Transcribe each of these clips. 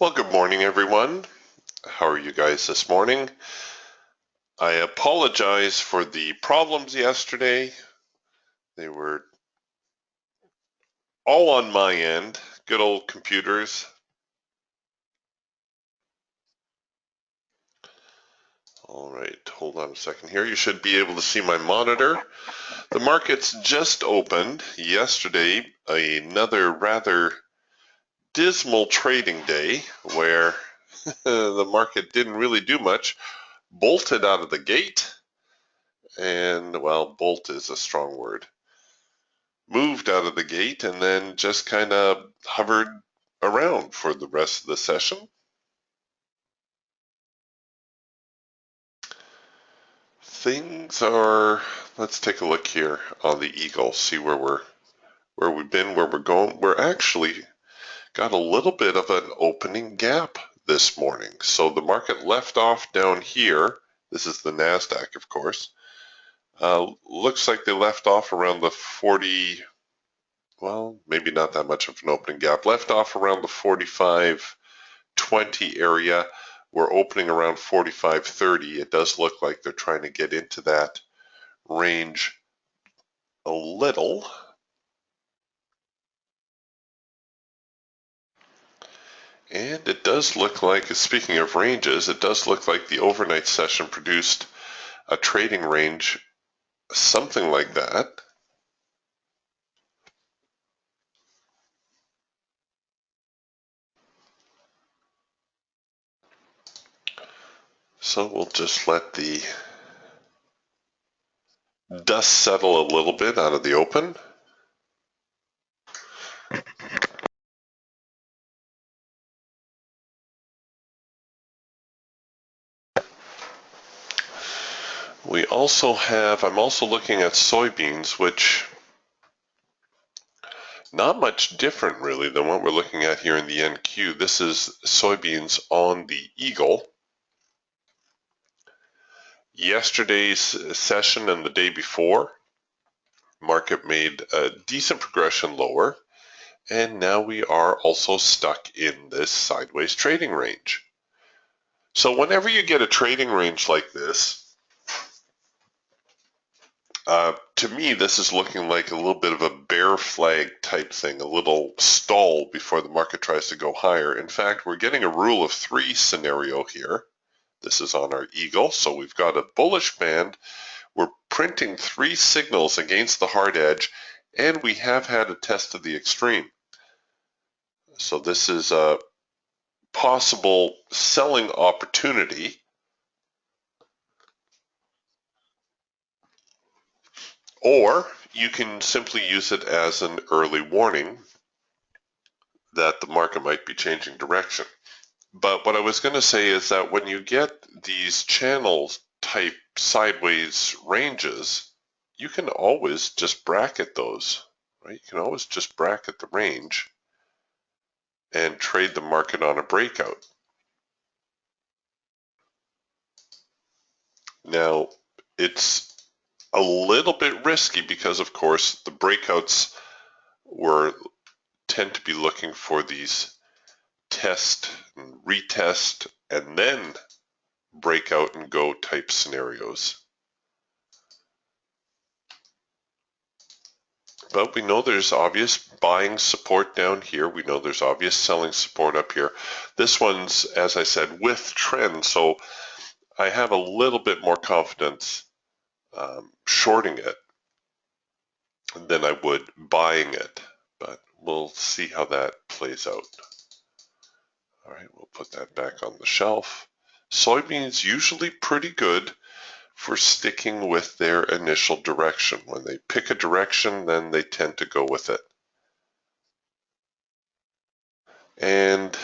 Well, good morning, everyone. How are you guys this morning? I apologize for the problems yesterday. They were all on my end. Good old computers. All right, hold on a second here. You should be able to see my monitor. The markets just opened yesterday, another rather dismal trading day where the market didn't really do much, bolted out of the gate, and well, bolt is a strong word. Moved out of the gate and then just kind of hovered around for the rest of the session. Things are, let's take a look here on the Eagle, see where we've been, where we're going. We're actually got a little bit of an opening gap this morning. So the market left off down here. This is the NASDAQ, of course. Looks like they left off around the 40, well, maybe not that much of an opening gap. Left off around the 45.20 area. We're opening around 45.30. It does look like they're trying to get into that range a little. And it does look like, speaking of ranges, it does look like the overnight session produced a trading range, something like that. So we'll just let the dust settle a little bit out of the open. We also have, I'm also looking at soybeans, which not much different really than what we're looking at here in the NQ. This is soybeans on the Eagle. Yesterday's session and the day before, market made a decent progression lower, and now we are also stuck in this sideways trading range. So whenever you get a trading range like this, to me, this is looking like a little bit of a bear flag type thing, a little stall before the market tries to go higher. In fact, we're getting a rule of three scenario here. This is on our Eagle, so we've got a bullish band. We're printing three signals against the hard edge, and we have had a test of the extreme. So this is a possible selling opportunity. Or you can simply use it as an early warning that the market might be changing direction. But what I was going to say is that when you get these channel type sideways ranges, you can always just bracket those, right? You can always just bracket the range and trade the market on a breakout. Now, it's a little bit risky because, of course, the breakouts tend to be looking for these test and retest and then breakout and go type scenarios. But we know there's obvious buying support down here. We know there's obvious selling support up here. This one's, as I said, with trend, so I have a little bit more confidence shorting it than I would buying it. But we'll see how that plays out. All right, we'll put that back on the shelf. Soybeans usually pretty good for sticking with their initial direction. When they pick a direction, then they tend to go with it. And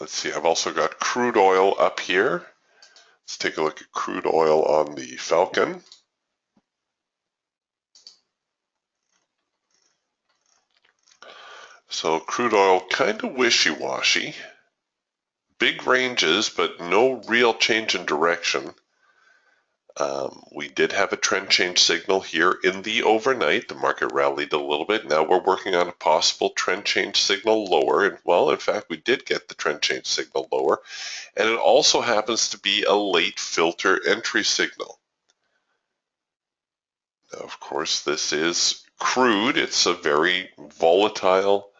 let's see, I've also got crude oil up here. Let's take a look at crude oil on the Falcon. So crude oil kind of wishy-washy. Big ranges, but no real change in direction. We did have a trend change signal here in the overnight. The market rallied a little bit. Now we're working on a possible trend change signal lower. And well, in fact, we did get the trend change signal lower. And it also happens to be a late filter entry signal. Now, of course, this is crude. It's a very volatile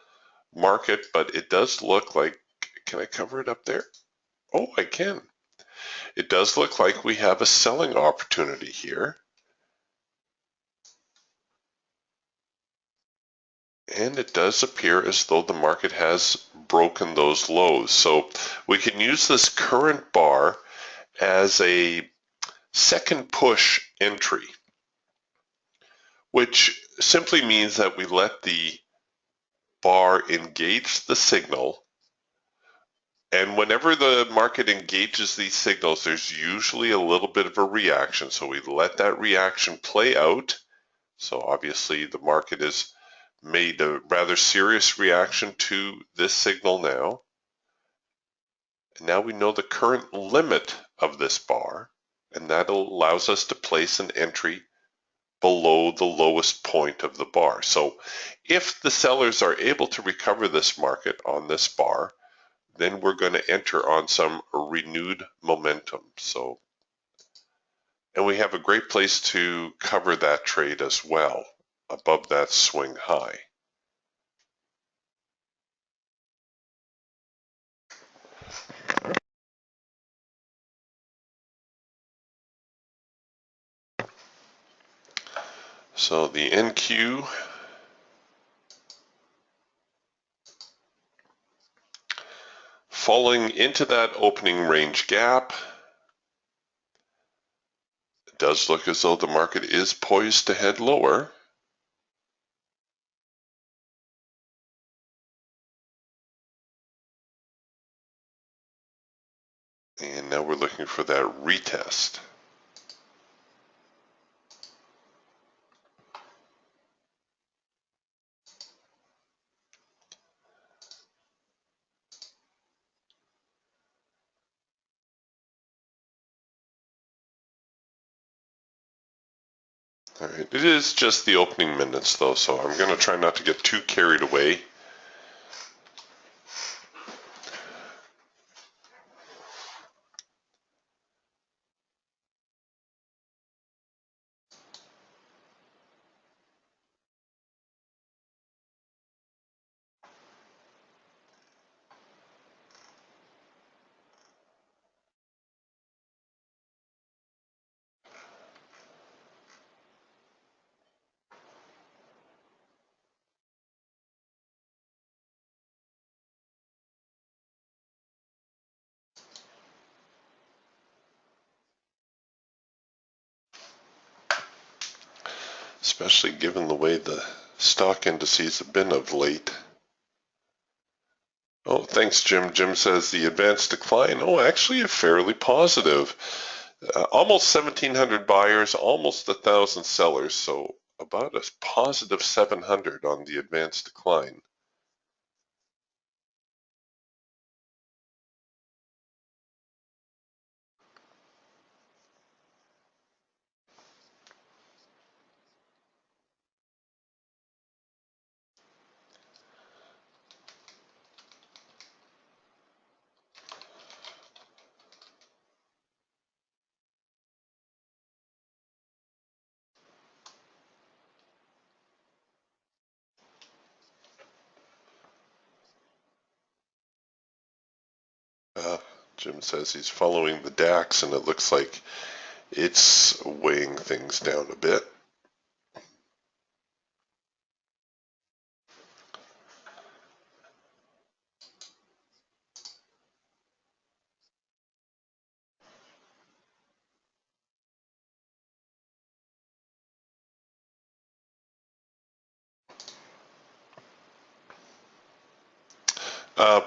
market, but it does look like, can I cover it up there? Oh, I can. It does look like we have a selling opportunity here. And it does appear as though the market has broken those lows. So we can use this current bar as a second push entry, which simply means that we let the bar engage the signal. And whenever the market engages these signals, there's usually a little bit of a reaction. So we let that reaction play out. So obviously the market has made a rather serious reaction to this signal now. And now we know the current limit of this bar, and that allows us to place an entry below the lowest point of the bar. So if the sellers are able to recover this market on this bar, then we're going to enter on some renewed momentum. So, and we have a great place to cover that trade as well, above that swing high. So the NQ falling into that opening range gap. It does look as though the market is poised to head lower. And now we're looking for that retest. All right, it is just the opening minutes though, so I'm going to try not to get too carried away. Especially given the way the stock indices have been of late. Oh, thanks, Jim. Jim says the advanced decline. Oh, actually a fairly positive. Almost 1,700 buyers, almost 1,000 sellers, so about a positive 700 on the advanced decline. Jim says he's following the DAX, and it looks like it's weighing things down a bit.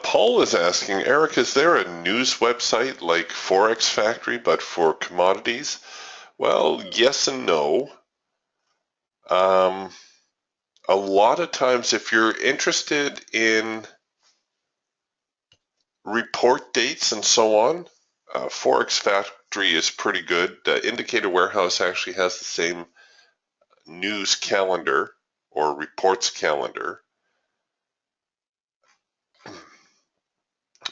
Paul is asking, Eric, is there a news website like Forex Factory but for commodities? Well, yes and no. A lot of times if you're interested in report dates and so on, Forex directory is pretty good. Indicator Warehouse actually has the same news calendar or reports calendar.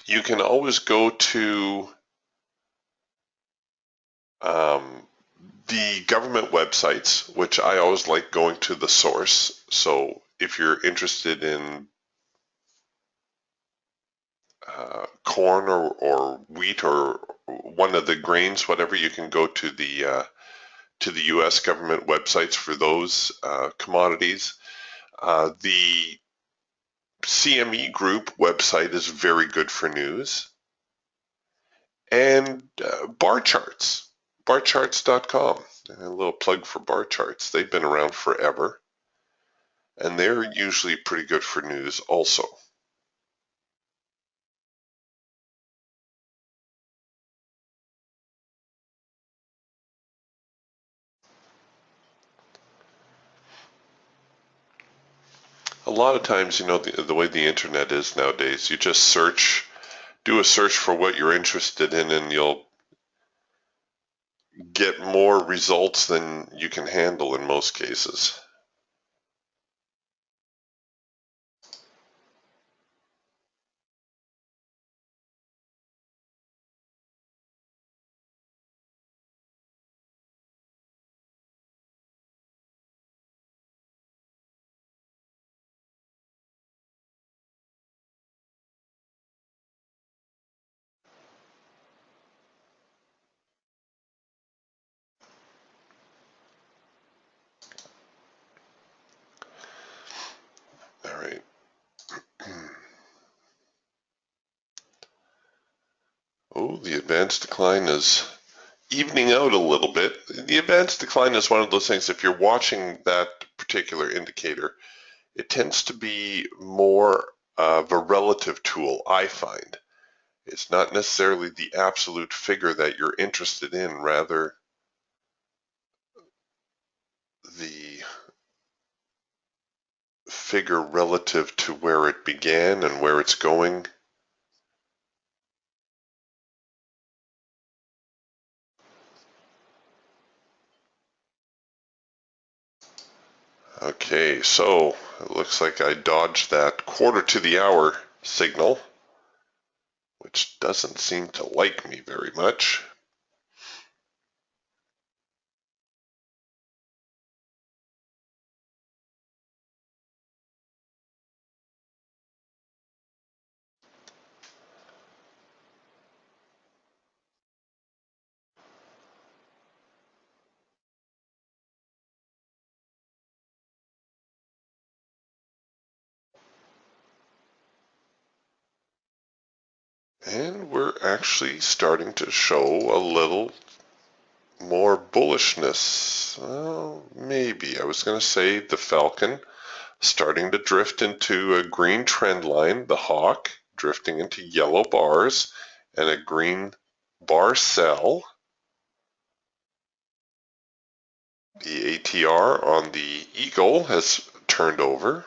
You can always go to the government websites, which I always like going to the source. So if you're interested in corn or wheat or one of the grains, whatever, you can go to the U.S. government websites for those commodities. The CME Group website is very good for news. And bar charts, barcharts.com. A little plug for bar charts. They've been around forever, and they're usually pretty good for news also. A lot of times, the way the internet is nowadays, you just do a search for what you're interested in, and you'll get more results than you can handle in most cases. All right. Oh, the advanced decline is evening out a little bit. The advanced decline is one of those things, if you're watching that particular indicator, it tends to be more of a relative tool, I find. It's not necessarily the absolute figure that you're interested in, rather the figure relative to where it began and where it's going. Okay, so it looks like I dodged that quarter to the hour signal, which doesn't seem to like me very much. And we're actually starting to show a little more bullishness. Well, maybe. I was going to say the Falcon starting to drift into a green trend line, the Hawk drifting into yellow bars, and a green bar sell. The ATR on the Eagle has turned over.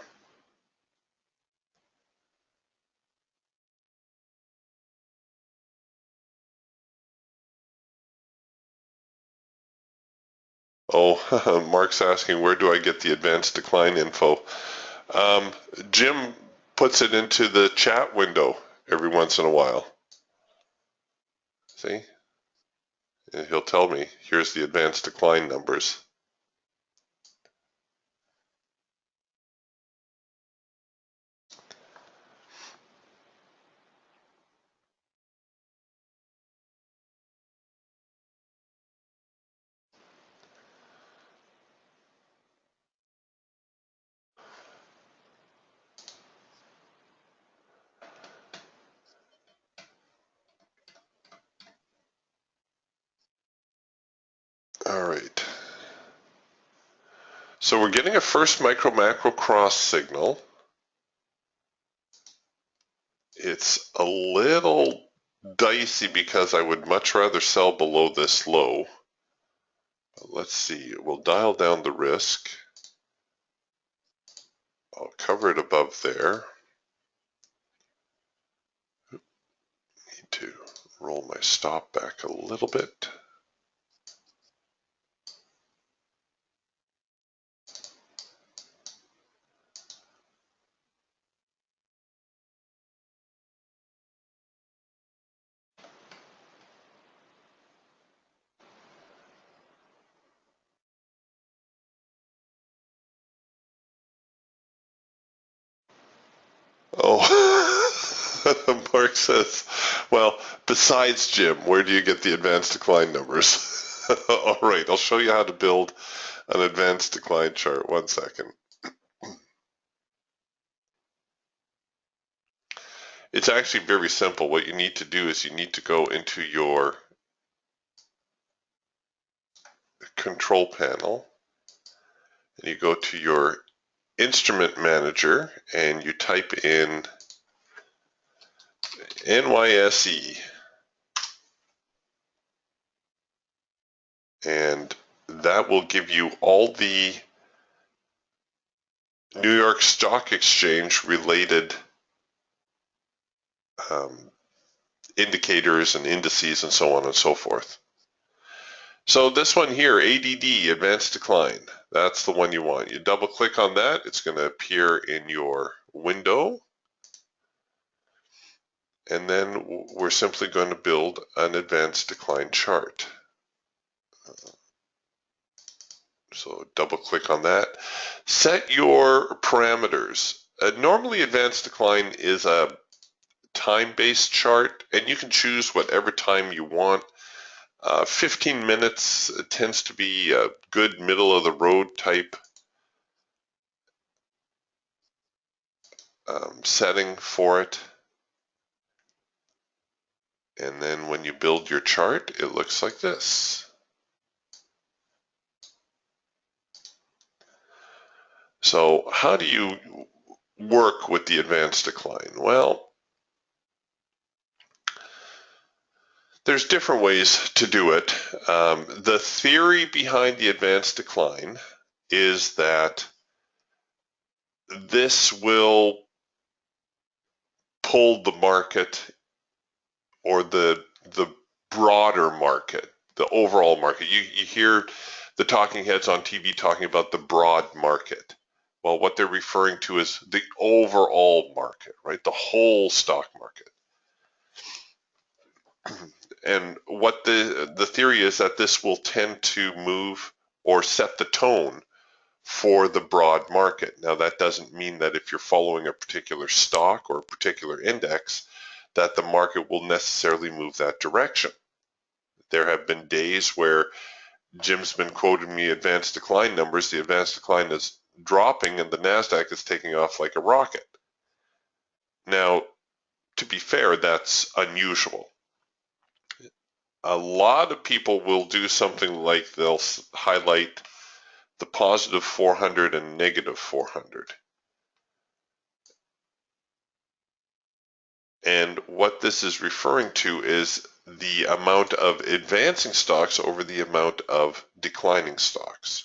Oh, Mark's asking, where do I get the advanced decline info? Jim puts it into the chat window every once in a while. See? And he'll tell me, here's the advanced decline numbers. All right. So we're getting a first micro macro cross signal. It's a little dicey because I would much rather sell below this low. But let's see, we'll dial down the risk. I'll cover it above there. Need to roll my stop back a little bit. Oh, Mark says, well, besides Jim, where do you get the advanced decline numbers? All right, I'll show you how to build an advanced decline chart. 1 second. It's actually very simple. What you need to do is you need to go into your control panel and you go to your instrument manager and you type in NYSE, and that will give you all the New York Stock Exchange related indicators and indices and so on and so forth. So this one here, ADD, Advanced Decline, that's the one you want. You double click on that, it's going to appear in your window, and then we're simply going to build an advanced decline chart. So double click on that. Set your parameters. Normally advanced decline is a time-based chart, and you can choose whatever time you want. 15 minutes tends to be a good middle of the road type setting for it. And then when you build your chart, it looks like this. So how do you work with the advanced decline? Well, there's different ways to do it. The theory behind the advanced decline is that this will pull the market, or the broader market, the overall market. You hear the talking heads on TV talking about the broad market. Well, what they're referring to is the overall market, right? The whole stock market. And what the theory is that this will tend to move or set the tone for the broad market. Now, that doesn't mean that if you're following a particular stock or a particular index, that the market will necessarily move that direction. There have been days where Jim's been quoting me advanced decline numbers. The advanced decline is dropping and the NASDAQ is taking off like a rocket. Now, to be fair, that's unusual. A lot of people will do something like they'll highlight the positive 400 and negative 400. And what this is referring to is the amount of advancing stocks over the amount of declining stocks.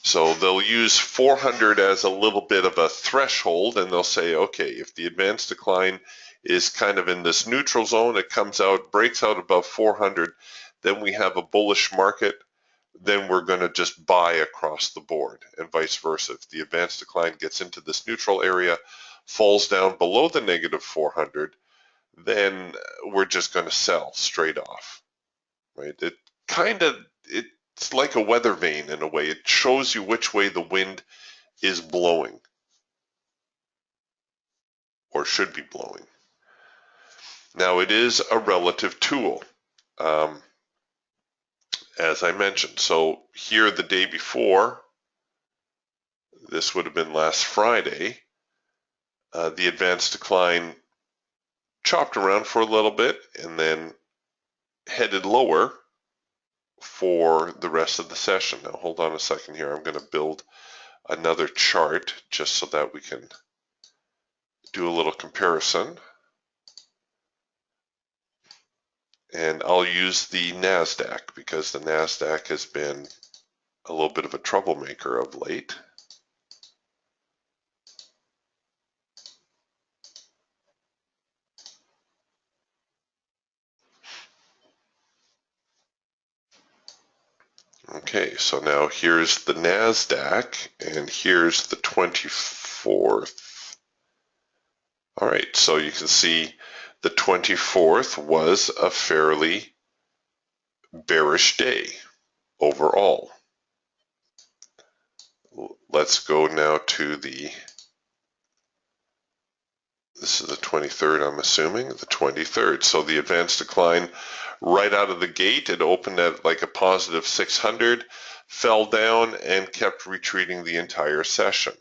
So they'll use 400 as a little bit of a threshold, and they'll say, okay, if the advanced decline is kind of in this neutral zone, it comes out, breaks out above 400, then we have a bullish market, then we're going to just buy across the board, and vice versa. If the advanced decline gets into this neutral area, falls down below the negative 400, then we're just going to sell straight off, right? It's like a weather vane in a way. It shows you which way the wind is blowing or should be blowing. Now, it is a relative tool, as I mentioned. So here the day before, this would have been last Friday, the advanced decline chopped around for a little bit and then headed lower for the rest of the session. Now, hold on a second here. I'm going to build another chart just so that we can do a little comparison. And I'll use the NASDAQ because the NASDAQ has been a little bit of a troublemaker of late. Okay, so now here's the NASDAQ and here's the 24th. All right, so you can see the 24th was a fairly bearish day overall. Let's go now to the This is the 23rd, I'm assuming, the 23rd. So the advanced decline right out of the gate, it opened at like a positive 600, fell down and kept retreating the entire session.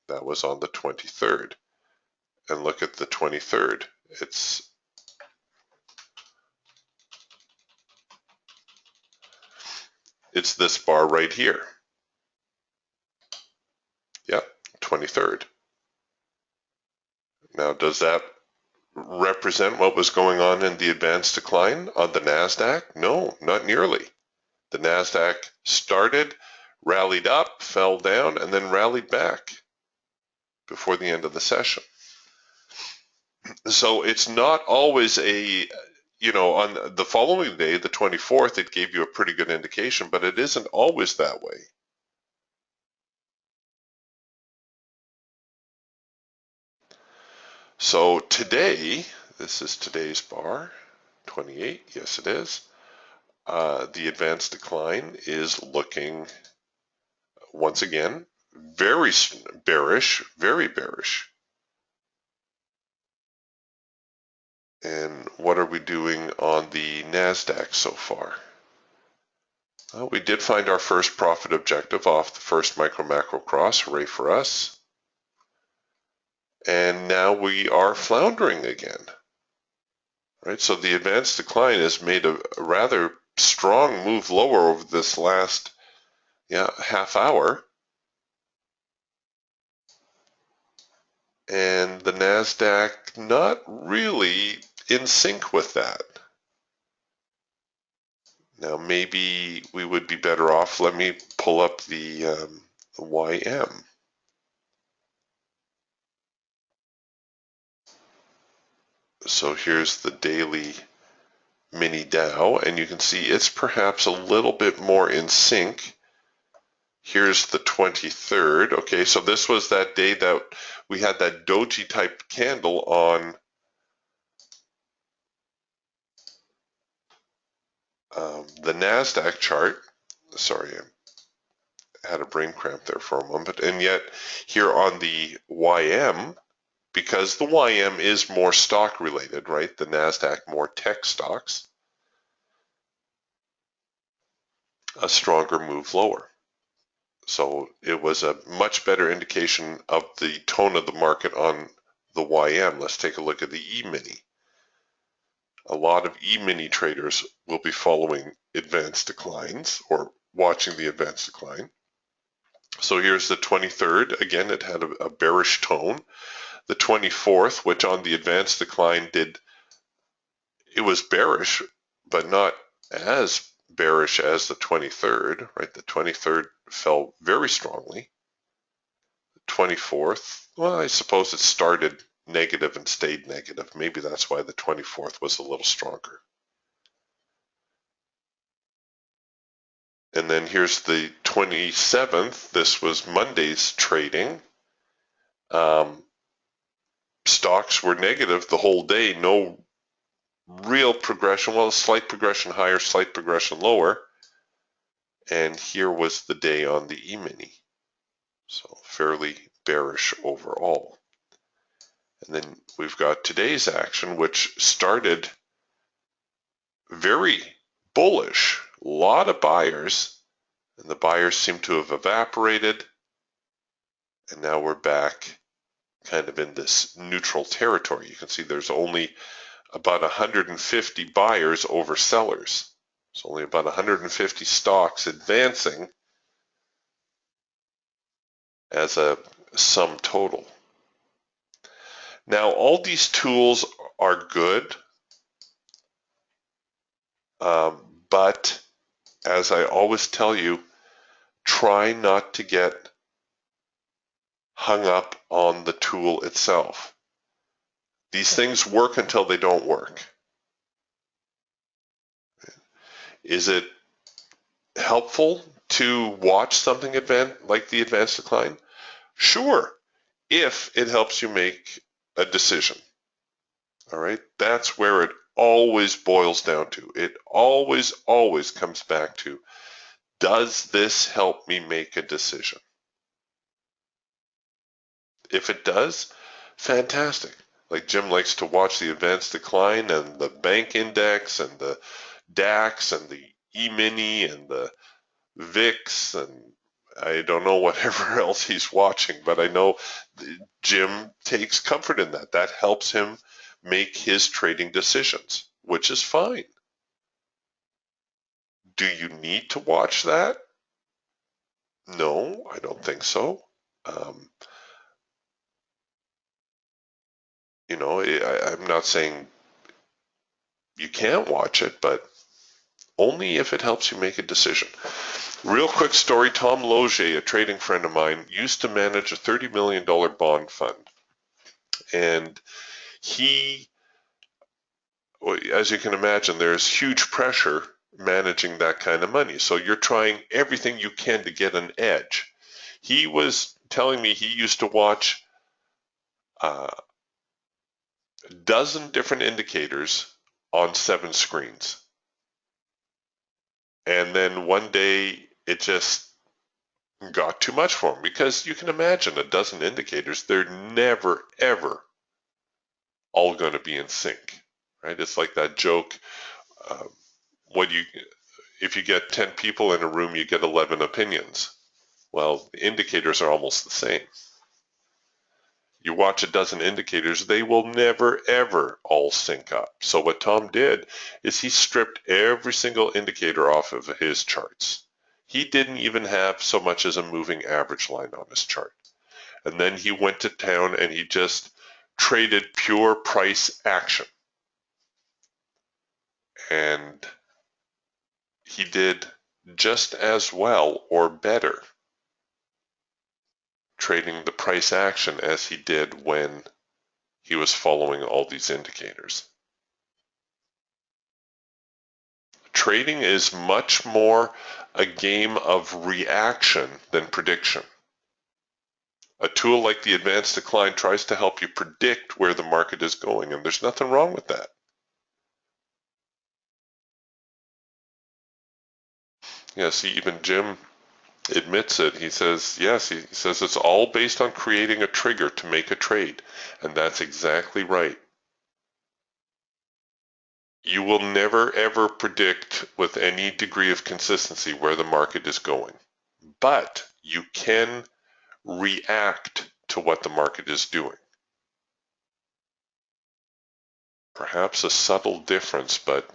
That was on the 23rd. And look at the 23rd. It's this bar right here. Yep, 23rd. Now, does that represent what was going on in the advanced decline on the NASDAQ? No, not nearly. The NASDAQ started, rallied up, fell down, and then rallied back before the end of the session. So it's not always a, on the following day, the 24th, it gave you a pretty good indication, but it isn't always that way. So today, this is today's bar, 28, yes it is. The advanced decline is looking, once again, very bearish, very bearish. And what are we doing on the NASDAQ so far? Well, we did find our first profit objective off the first micro-macro cross, hooray for us. And now we are floundering again. Right, so the advanced decline has made a rather strong move lower over this last half hour. And the NASDAQ not really in sync with that. Now maybe we would be better off. Let me pull up the YM. So here's the daily mini Dow, and you can see it's perhaps a little bit more in sync. Here's the 23rd. Okay, so this was that day that we had that doji type candle on the NASDAQ chart. Sorry, I had a brain cramp there for a moment. And yet here on the YM, because the YM is more stock related, right? The NASDAQ more tech stocks, a stronger move lower. So it was a much better indication of the tone of the market on the YM. Let's take a look at the E-mini. A lot of E-mini traders will be following advanced declines or watching the advanced decline. So here's the 23rd. Again, it had a bearish tone. The 24th, which on the advanced decline it was bearish, but not as bearish as the 23rd, right? The 23rd fell very strongly. The 24th, well, I suppose it started negative and stayed negative. Maybe that's why the 24th was a little stronger. And then here's the 27th. This was Monday's trading. Stocks were negative the whole day. No real progression. Well, a slight progression higher, slight progression lower. And here was the day on the E-mini. So fairly bearish overall. And then we've got today's action, which started very bullish. A lot of buyers, and the buyers seem to have evaporated. And now we're back kind of in this neutral territory. You can see there's only about 150 buyers over sellers. It's only about 150 stocks advancing as a sum total. Now, all these tools are good, but as I always tell you, try not to get hung up on the tool itself. These things work until they don't work. Is it helpful to watch something like the advanced decline? Sure, if it helps you make a decision. All right, that's where it always boils down to. It always comes back to, does this help me make a decision? If it does, fantastic. Like Jim likes to watch the advanced decline and the bank index and the DAX and the E-mini and the VIX, and I don't know whatever else he's watching, but I know Jim takes comfort in that. That helps him make his trading decisions, which is fine. Do you need to watch that? No, I don't think so. Um, I'm not saying you can't watch it, but only if it helps you make a decision. Real quick story, Tom Loge, a trading friend of mine, used to manage a $30 million bond fund. And he, as you can imagine, there's huge pressure managing that kind of money. So you're trying everything you can to get an edge. He was telling me he used to watch a dozen different indicators on 7 screens. And then one day it just got too much for him, because you can imagine a dozen indicators, they're never, ever all going to be in sync, right? It's like that joke, uh, if you get 10 people in a room, you get 11 opinions. Well, the indicators are almost the same. You watch a dozen indicators, they will never, ever all sync up. So what Tom did is he stripped every single indicator off of his charts. He didn't even have so much as a moving average line on his chart. And then he went to town and he just traded pure price action. And he did just as well or better trading the price action as he did when he was following all these indicators. Trading is much more a game of reaction than prediction. A tool like the advanced decline tries to help you predict where the market is going, and there's nothing wrong with that. Yeah, see, even Jim admits it. He says, yes, he says it's all based on creating a trigger to make a trade, and that's exactly right. You will never ever predict with any degree of consistency where the market is going, but you can react to what the market is doing. Perhaps a subtle difference, but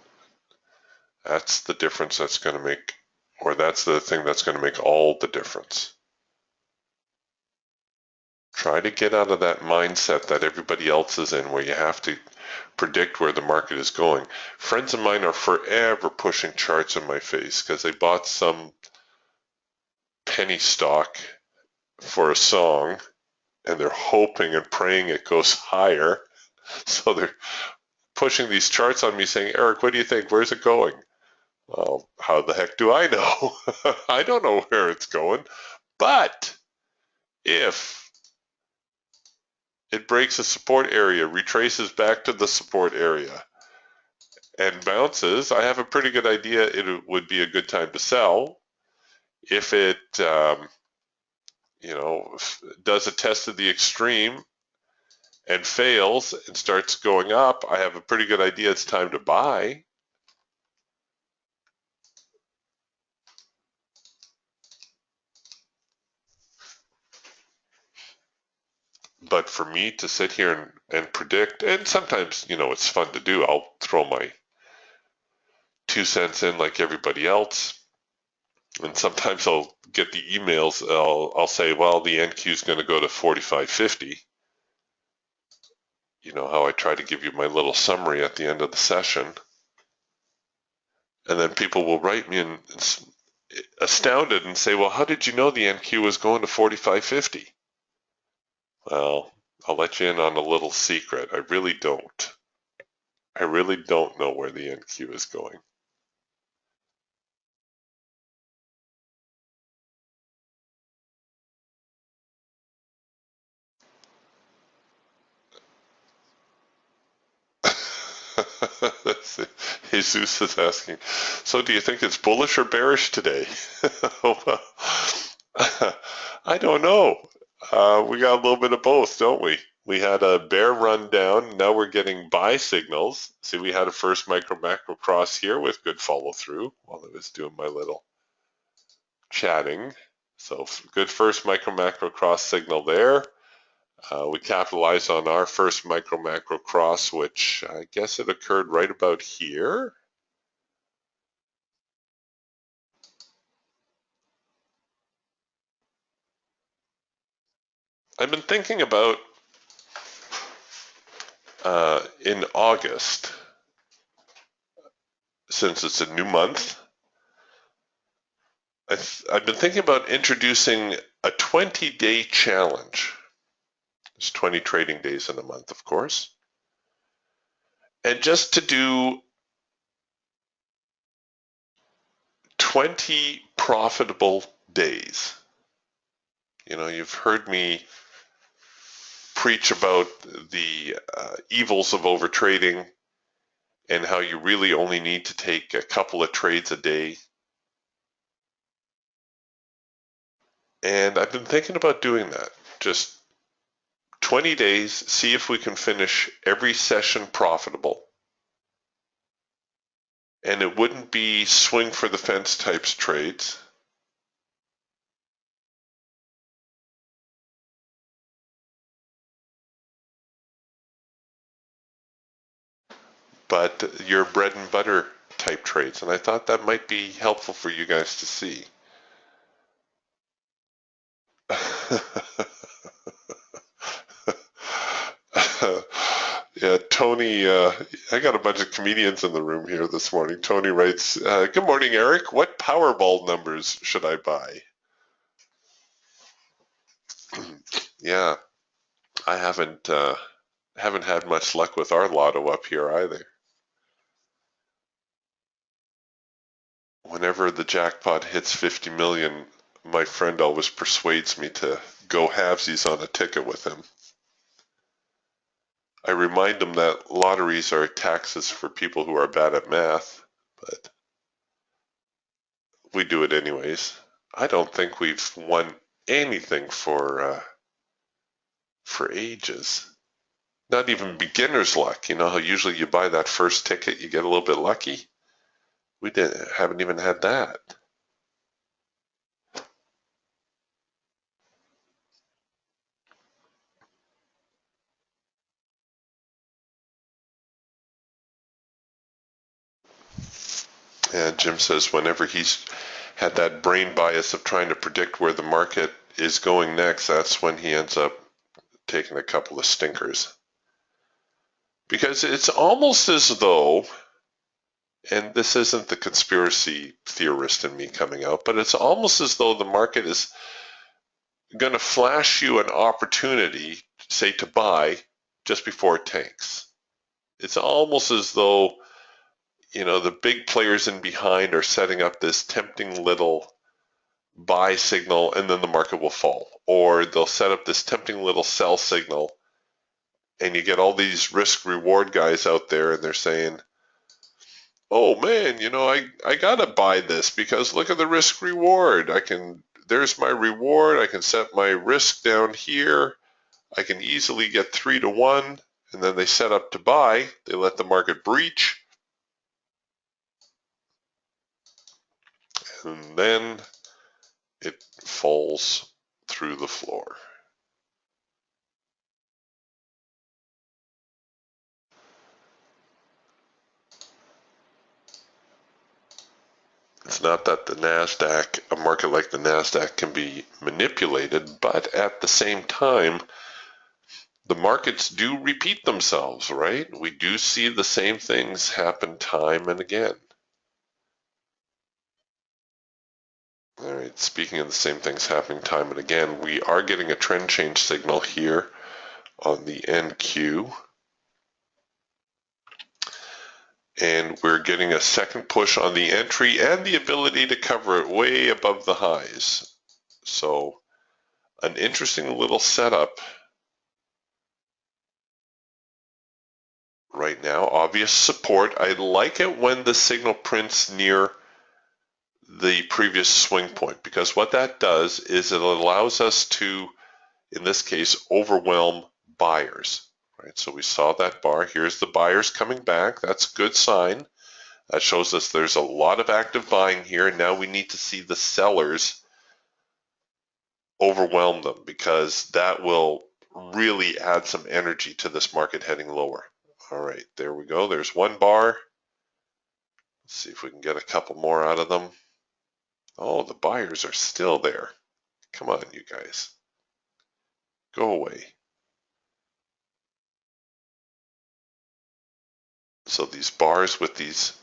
that's the difference that's going to make, or that's the thing that's going to make all the difference. Try to get out of that mindset that everybody else is in, where you have to predict where the market is going. Friends of mine are forever pushing charts in my face because they bought some penny stock for a song and they're hoping and praying it goes higher. So they're pushing these charts on me saying, Eric, what do you think? Where's it going? Well, how the heck do I know? I don't know where it's going. But if it breaks a support area, retraces back to the support area, and bounces, I have a pretty good idea it would be a good time to sell. If it, does a test of the extreme and fails and starts going up, I have a pretty good idea it's time to buy. But for me to sit here and predict, and sometimes, it's fun to do, I'll throw my 2 cents in like everybody else. And sometimes I'll get the emails, I'll say, well, the NQ is going to go to 45.50. You know how I try to give you my little summary at the end of the session. And then people will write me and astounded and say, well, how did you know the NQ was going to 45.50? Well, I'll let you in on a little secret. I really don't. I really don't know where the NQ is going. Jesus is asking, so do you think it's bullish or bearish today? I don't know. We got a little bit of both, don't we? We had a bear run down. Now we're getting buy signals. See, we had a first micro macro cross here with good follow through while I was doing my little chatting. So good first micro macro cross signal there. We capitalized on our first micro macro cross, which I guess it occurred right about here. I've been thinking about in August, since it's a new month, I've been thinking about introducing a 20-day challenge. There's 20 trading days in a month, of course. And just to do 20 profitable days. You know, you've heard me preach about the evils of overtrading and how you really only need to take a couple of trades a day. And I've been thinking about doing that. Just 20 days, see if we can finish every session profitable. And it wouldn't be swing for the fence types trades. But your bread and butter type trades. And I thought that might be helpful for you guys to see. Yeah, Tony, I got a bunch of comedians in the room here this morning. Tony writes, good morning, Eric. What Powerball numbers should I buy? Yeah, I haven't had much luck with our lotto up here either. Whenever the jackpot hits 50 million, my friend always persuades me to go halvesies on a ticket with him. I remind him that lotteries are taxes for people who are bad at math, but we do it anyways. I don't think we've won anything for ages. Not even beginner's luck. You know how usually you buy that first ticket, you get a little bit lucky? We haven't even had that. And Jim says whenever he's had that brain bias of trying to predict where the market is going next, that's when he ends up taking a couple of stinkers. Because it's almost as though, and this isn't the conspiracy theorist in me coming out, but it's almost as though the market is going to flash you an opportunity, say, to buy just before it tanks. It's almost as though, you know, the big players in behind are setting up this tempting little buy signal and then the market will fall. Or they'll set up this tempting little sell signal and you get all these risk reward guys out there and they're saying, oh man, you know, I gotta buy this because look at the risk reward. There's my reward. I can set my risk down here. I can easily get 3 to 1. And then they set up to buy. They let the market breach. And then it falls through the floor. It's not that the NASDAQ, a market like the NASDAQ, can be manipulated, but at the same time, the markets do repeat themselves, right? We do see the same things happen time and again. All right, speaking of the same things happening time and again, we are getting a trend change signal here on the NQ. And we're getting a second push on the entry and the ability to cover it way above the highs. So an interesting little setup right now. Obvious support. I like it when the signal prints near the previous swing point because what that does is it allows us to, in this case, overwhelm buyers, right? So we saw that bar. Here's the buyers coming back. That's a good sign. That shows us there's a lot of active buying here. Now we need to see the sellers overwhelm them, because that will really add some energy to this market heading lower. All right, there we go. There's one bar. Let's see if we can get a couple more out of them. Oh, the buyers are still there. Come on, you guys. Go away. So these bars with these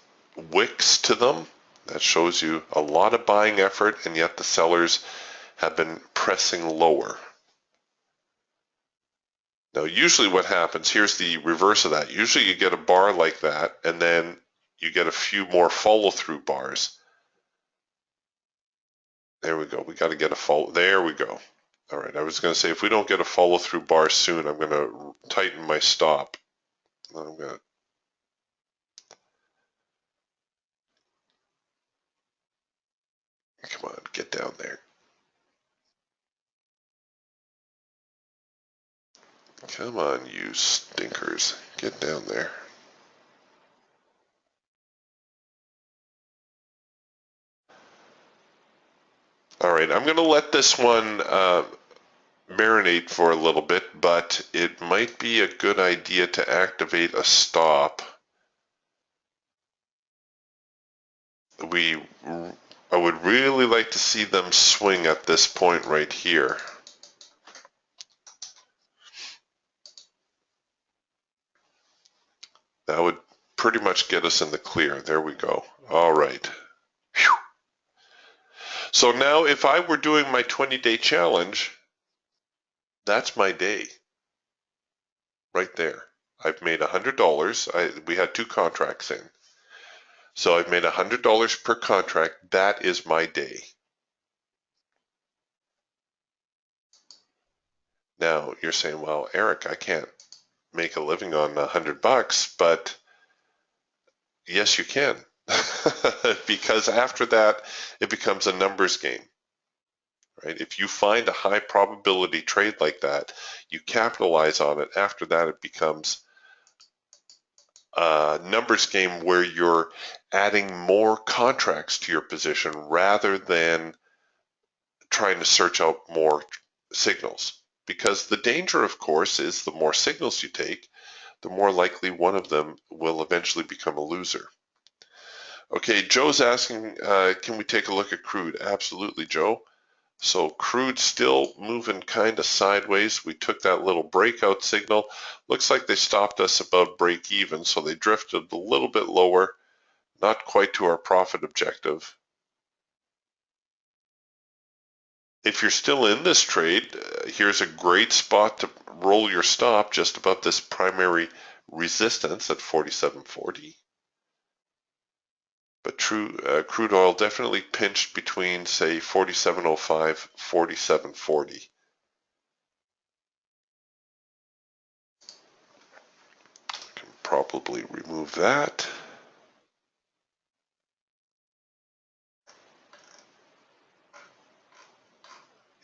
wicks to them, that shows you a lot of buying effort, and yet the sellers have been pressing lower. Now, usually what happens, here's the reverse of that. Usually you get a bar like that, and then you get a few more follow-through bars. There we go. We got to get a follow. There we go. All right. I was going to say, if we don't get a follow-through bar soon, I'm going to tighten my stop. I'm going to come on, get down there. Come on, you stinkers. Get down there. All right, I'm going to let this one marinate for a little bit, but it might be a good idea to activate a stop. I would really like to see them swing at this point right here. That would pretty much get us in the clear. There we go. All right. Whew. So now if I were doing my 20-day challenge, that's my day right there. I've made $100. We had 2 contracts in. So I've made $100 per contract. That is my day. Now you're saying, well, Eric, I can't make a living on $100, but yes, you can. Because after that, it becomes a numbers game. Right? If you find a high probability trade like that, you capitalize on it. After that, it becomes a numbers game where you're adding more contracts to your position rather than trying to search out more signals. Because the danger, of course, is the more signals you take, the more likely one of them will eventually become a loser. Okay, Joe's asking, can we take a look at crude? Absolutely, Joe. So crude still moving kind of sideways. We took that little breakout signal. Looks like they stopped us above break even, so they drifted a little bit lower, not quite to our profit objective. If you're still in this trade, here's a great spot to roll your stop just above this primary resistance at 47.40. But crude oil definitely pinched between, say, 47.05, 47.40. Can probably remove that.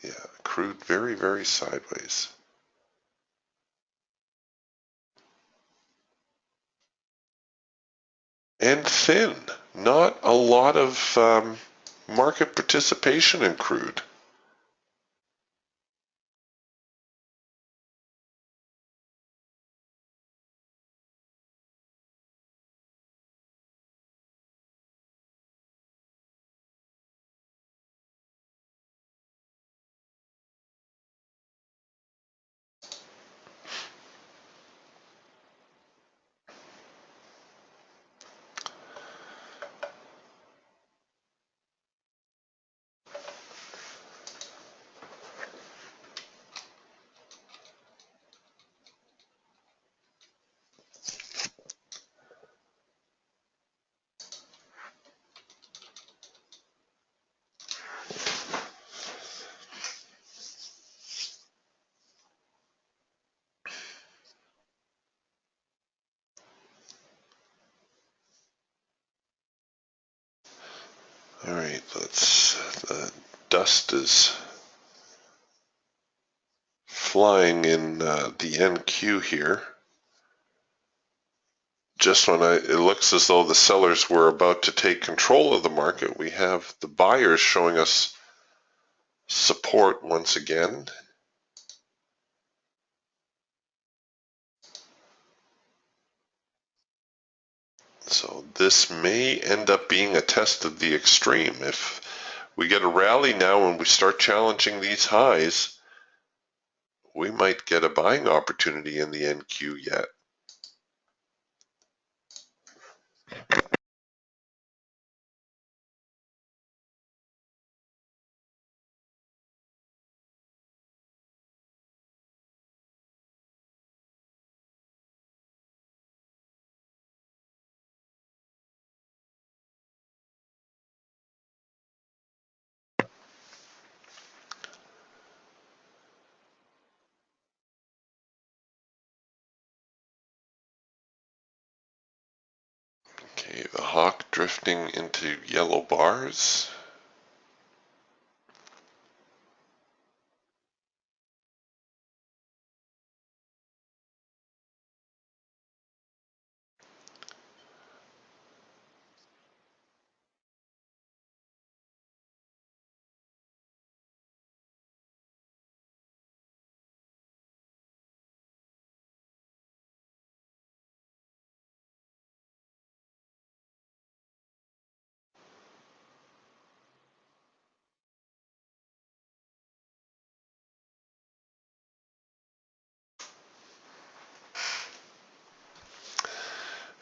Yeah, crude very, very sideways. And thin. Not a lot of market participation in crude. All right, the dust is flying in the NQ here. Just when it looks as though the sellers were about to take control of the market, we have the buyers showing us support once again. So this may end up being a test of the extreme. If we get a rally now and we start challenging these highs, we might get a buying opportunity in the NQ yet. Okay, the hawk drifting into yellow bars.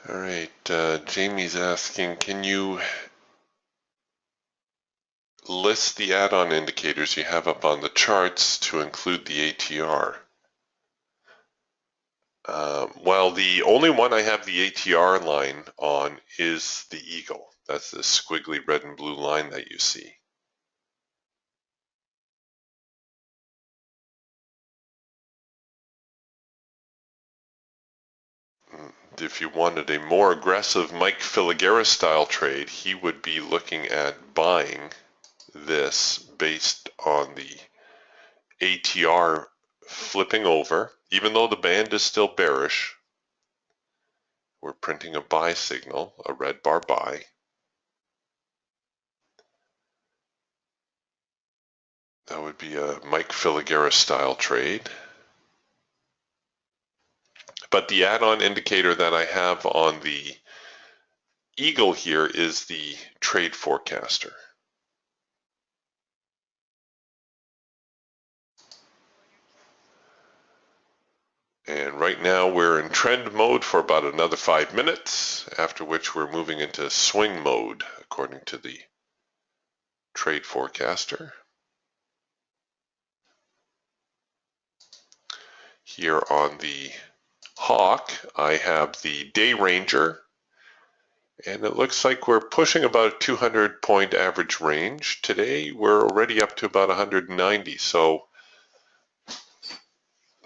All right, Jamie's asking, can you list the add-on indicators you have up on the charts to include the ATR? Well, the only one I have the ATR line on is the Eagle. That's the squiggly red and blue line that you see. If you wanted a more aggressive Mike Filigera style trade, he would be looking at buying this based on the ATR flipping over. Even though the band is still bearish, we're printing a buy signal, a red bar buy. That would be a Mike Filigera style trade. But the add-on indicator that I have on the Eagle here is the trade forecaster. And right now we're in trend mode for about another 5 minutes, after which we're moving into swing mode according to the trade forecaster. Here on the Hawk, I have the Day Ranger, and it looks like we're pushing about a 200-point average range. Today we're already up to about 190, so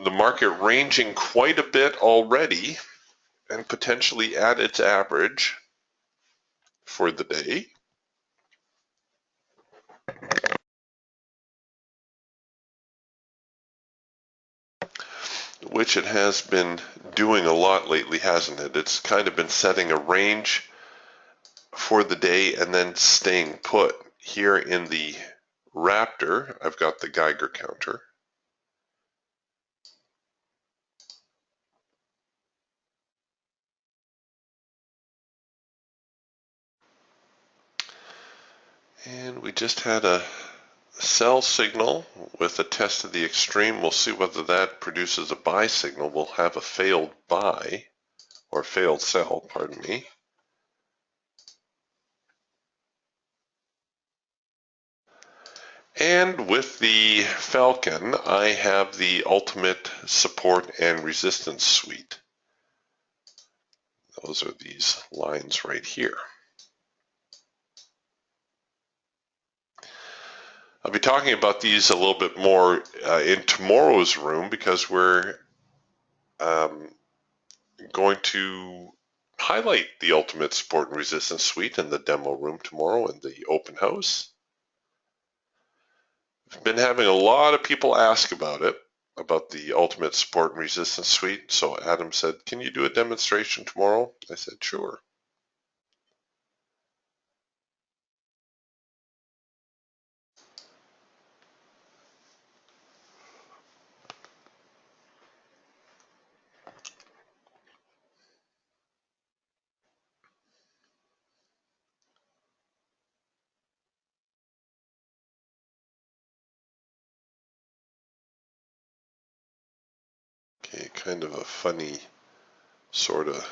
the market ranging quite a bit already and potentially at its average for the day. Which it has been doing a lot lately, hasn't it? It's kind of been setting a range for the day and then staying put. Here in the Raptor, I've got the Geiger counter. And we just had a sell signal with a test of the extreme. We'll see whether that produces a buy signal. We'll have a failed buy, or failed sell, pardon me. And with the Falcon, I have the ultimate support and resistance suite. Those are these lines right here. I'll be talking about these a little bit more in tomorrow's room, because we're going to highlight the ultimate support and resistance suite in the demo room tomorrow in the open house. I've been having a lot of people ask about it, about the ultimate support and resistance suite. So Adam said, can you do a demonstration tomorrow? I said, sure. Okay, kind of a funny sort of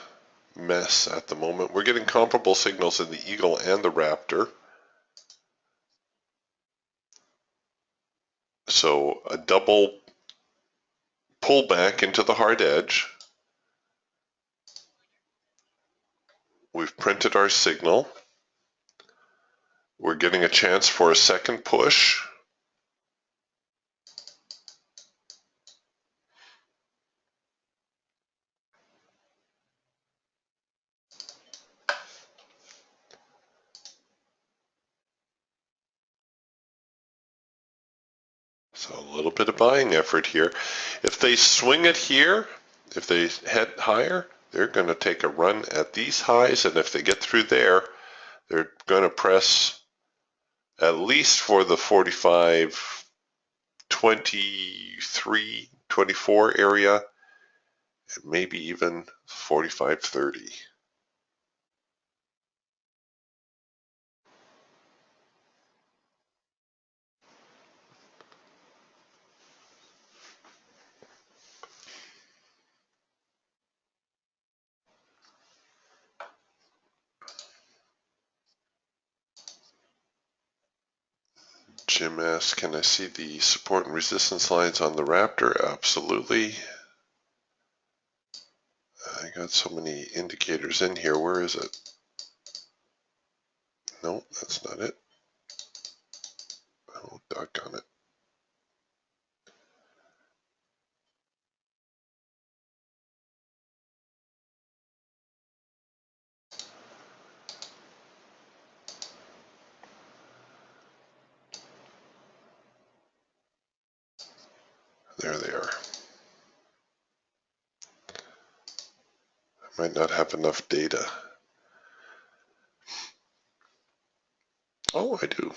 mess at the moment. We're getting comparable signals in the Eagle and the Raptor. So a double pullback into the hard edge. We've printed our signal. We're getting a chance for a second push. So a little bit of buying effort here. If they swing it here, if they head higher, they're going to take a run at these highs, and if they get through there, they're going to press at least for the 45, 23, 24 area, and maybe even 45, 30. Jim asks, can I see the support and resistance lines on the Raptor? Absolutely. I got so many indicators in here. Where is it? No, that's not it. Oh, doggone it. There they are. I might not have enough data. Oh, I do.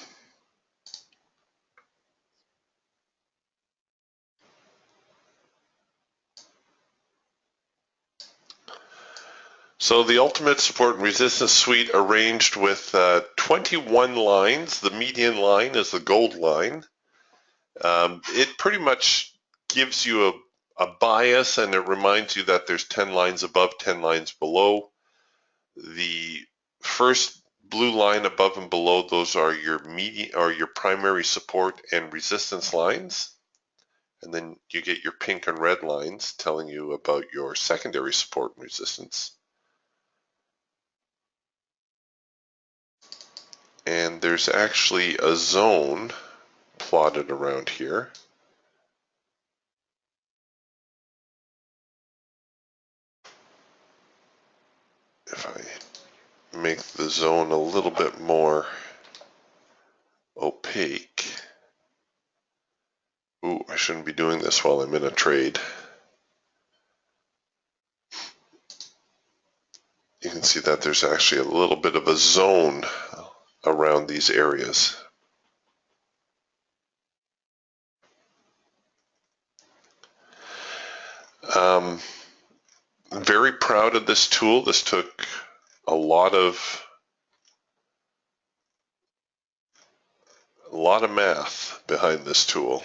So the ultimate support and resistance suite arranged with 21 lines. The median line is the gold line. It pretty much gives you a bias, and it reminds you that there's 10 lines above, 10 lines below. The first blue line above and below, those are your median or your primary support and resistance lines. And then you get your pink and red lines telling you about your secondary support and resistance. And there's actually a zone plotted around here. If I make the zone a little bit more opaque. Ooh, I shouldn't be doing this while I'm in a trade. You can see that there's actually a little bit of a zone around these areas. I'm very proud of this tool. This took a lot of math behind this tool.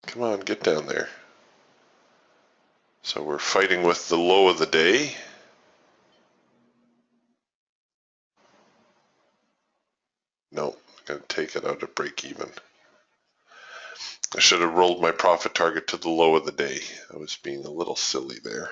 Come on, get down there. So we're fighting with the low of the day. No, I'm going to take it out of break even. I should have rolled my profit target to the low of the day. I was being a little silly there.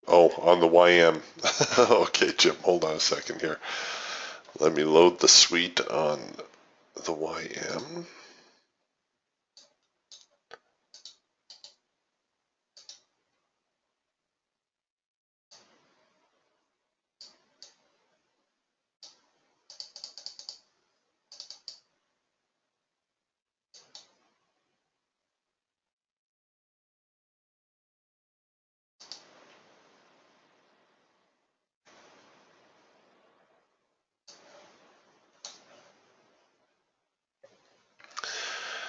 Oh, on the YM. Okay, Jim, hold on a second here. Let me load the suite on the YM.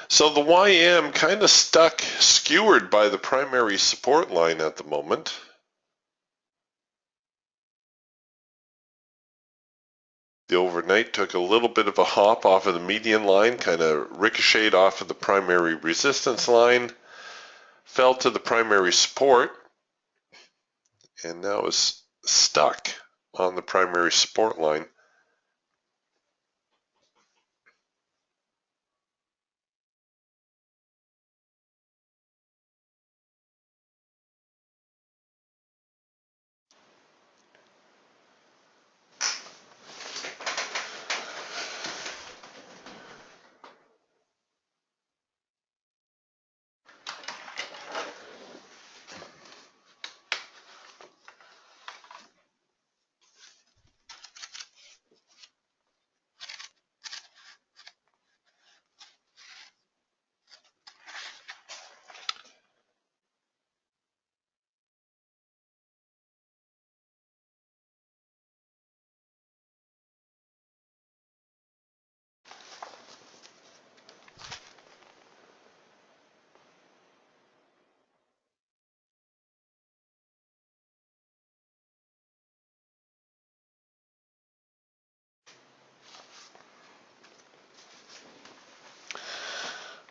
So the YM kind of stuck, skewered by the primary support line at the moment. The overnight took a little bit of a hop off of the median line, kind of ricocheted off of the primary resistance line, fell to the primary support, and now is stuck on the primary support line.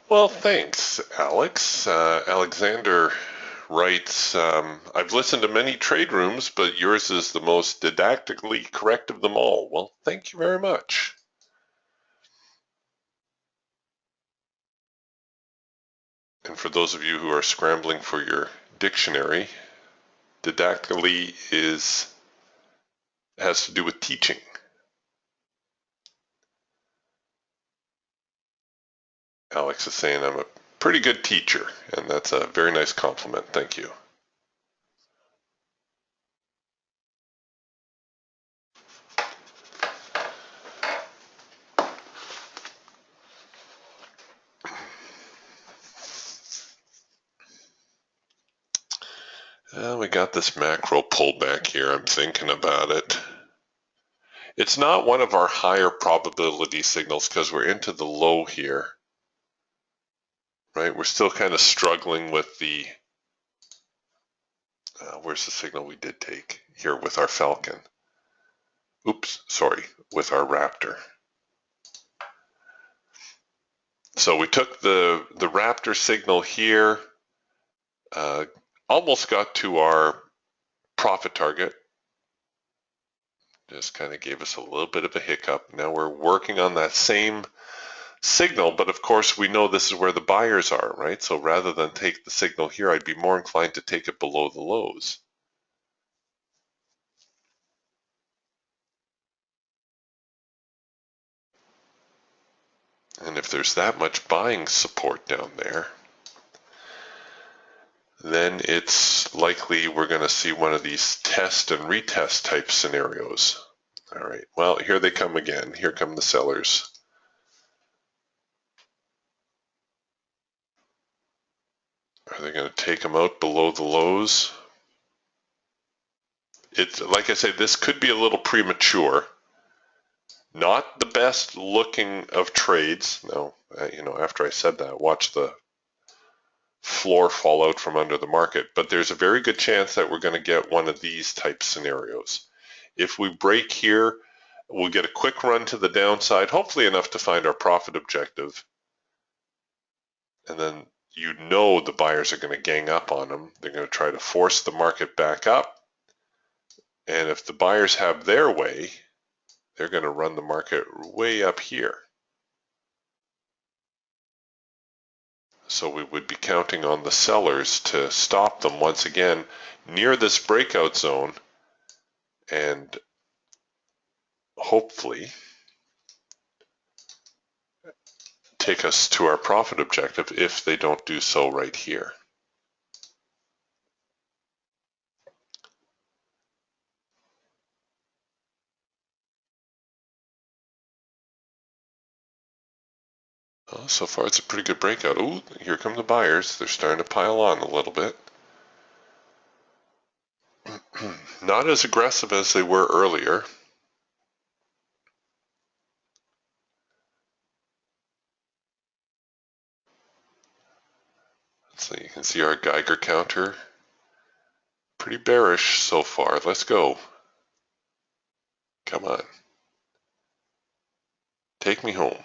Well, thanks, Alex. Alexander writes, I've listened to many trade rooms, but yours is the most didactically correct of them all. Well, thank you very much. And for those of you who are scrambling for your dictionary, didactically has to do with teaching. Alex is saying I'm a pretty good teacher, and that's a very nice compliment. Thank you. We got this macro pullback here. I'm thinking about it. It's not one of our higher probability signals because we're into the low here, right? We're still kind of struggling with the, where's the signal we did take here with our Falcon? Oops, sorry, with our Raptor. So we took the Raptor signal here, almost got to our profit target. Just kind of gave us a little bit of a hiccup. Now we're working on that same signal, but of course we know this is where the buyers are, right? So rather than take the signal here, I'd be more inclined to take it below the lows. And if there's that much buying support down there, then it's likely we're going to see one of these test and retest type scenarios. All right, well, here they come again. Here come the sellers. Are they going to take them out below the lows? It's like I said, this could be a little premature. Not the best looking of trades. No, after I said that, watch the floor fall out from under the market. But there's a very good chance that we're going to get one of these type scenarios. If we break here, we'll get a quick run to the downside, hopefully enough to find our profit objective. And then the buyers are going to gang up on them. They're going to try to force the market back up. And if the buyers have their way, they're going to run the market way up here. So we would be counting on the sellers to stop them once again near this breakout zone and hopefully take us to our profit objective if they don't do so right here. Well, so far it's a pretty good breakout. Ooh, here come the buyers. They're starting to pile on a little bit. Not as aggressive as they were earlier. So you can see our Geiger counter. Pretty bearish so far. Let's go. Come on. Take me home.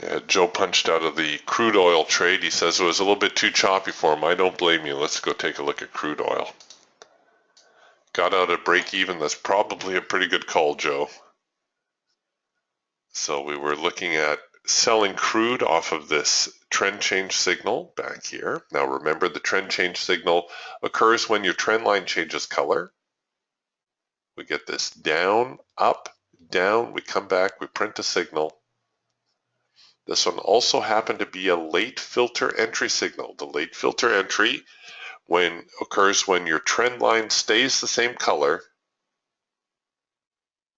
Yeah, Joe punched out of the crude oil trade. He says it was a little bit too choppy for him. I don't blame you. Let's go take a look at crude oil. Got out at break even. That's probably a pretty good call, Joe. So we were looking at selling crude off of this trend change signal back here. Now remember, the trend change signal occurs when your trend line changes color. We get this down, up, down. We come back, we print a signal. This one also happened to be a late filter entry signal. The late filter entry occurs when your trend line stays the same color,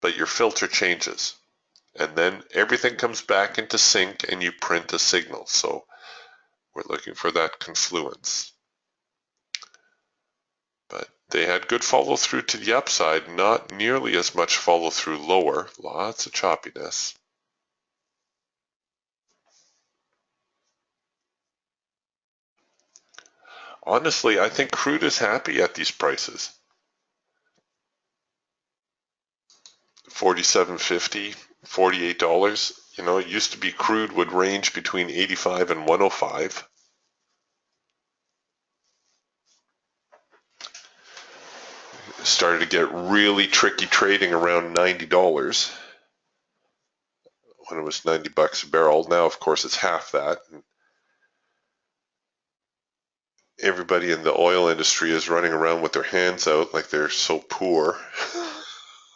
but your filter changes. And then everything comes back into sync and you print a signal. So we're looking for that confluence. But they had good follow through to the upside, not nearly as much follow through lower. Lots of choppiness. Honestly, I think crude is happy at these prices. $47.50, $48. You know, it used to be crude would range between 85 and 105. It started to get really tricky trading around $90 when it was 90 bucks a barrel. Now, of course, it's half that. Everybody in the oil industry is running around with their hands out like they're so poor.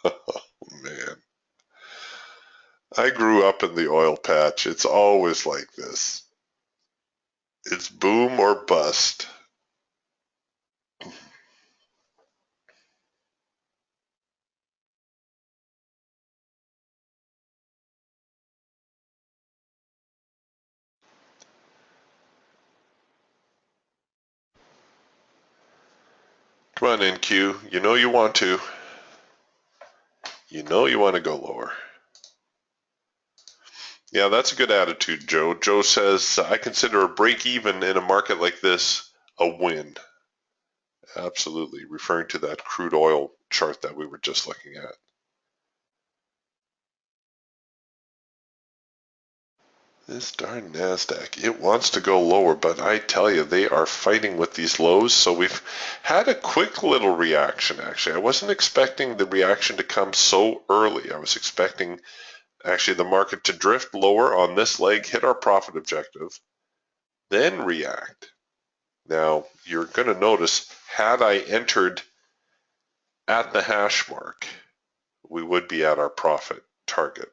Oh, man. I grew up in the oil patch. It's always like this. It's boom or bust. Come on, NQ. You know you want to. You know you want to go lower. Yeah, that's a good attitude, Joe. Joe says, I consider a break even in a market like this a win. Absolutely, referring to that crude oil chart that we were just looking at. This darn NASDAQ, it wants to go lower, but I tell you, they are fighting with these lows. So we've had a quick little reaction, actually. I wasn't expecting the reaction to come so early. I was expecting, actually, the market to drift lower on this leg, hit our profit objective, then react. Now, you're going to notice, had I entered at the hash mark, we would be at our profit target.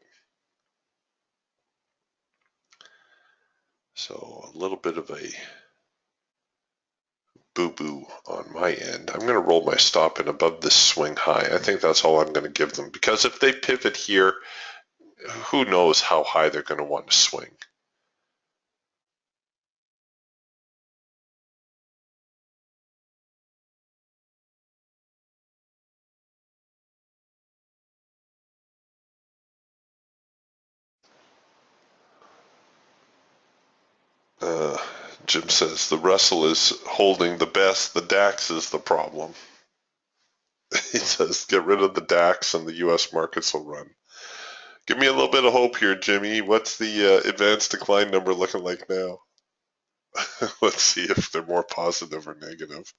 So a little bit of a boo-boo on my end. I'm going to roll my stop in above this swing high. I think that's all I'm going to give them, because if they pivot here, who knows how high they're going to want to swing. Jim says the Russell is holding the best. The DAX is the problem. He says get rid of the DAX and the U.S. markets will run. Give me a little bit of hope here, Jimmy. What's the advanced decline number looking like now? Let's see if they're more positive or negative.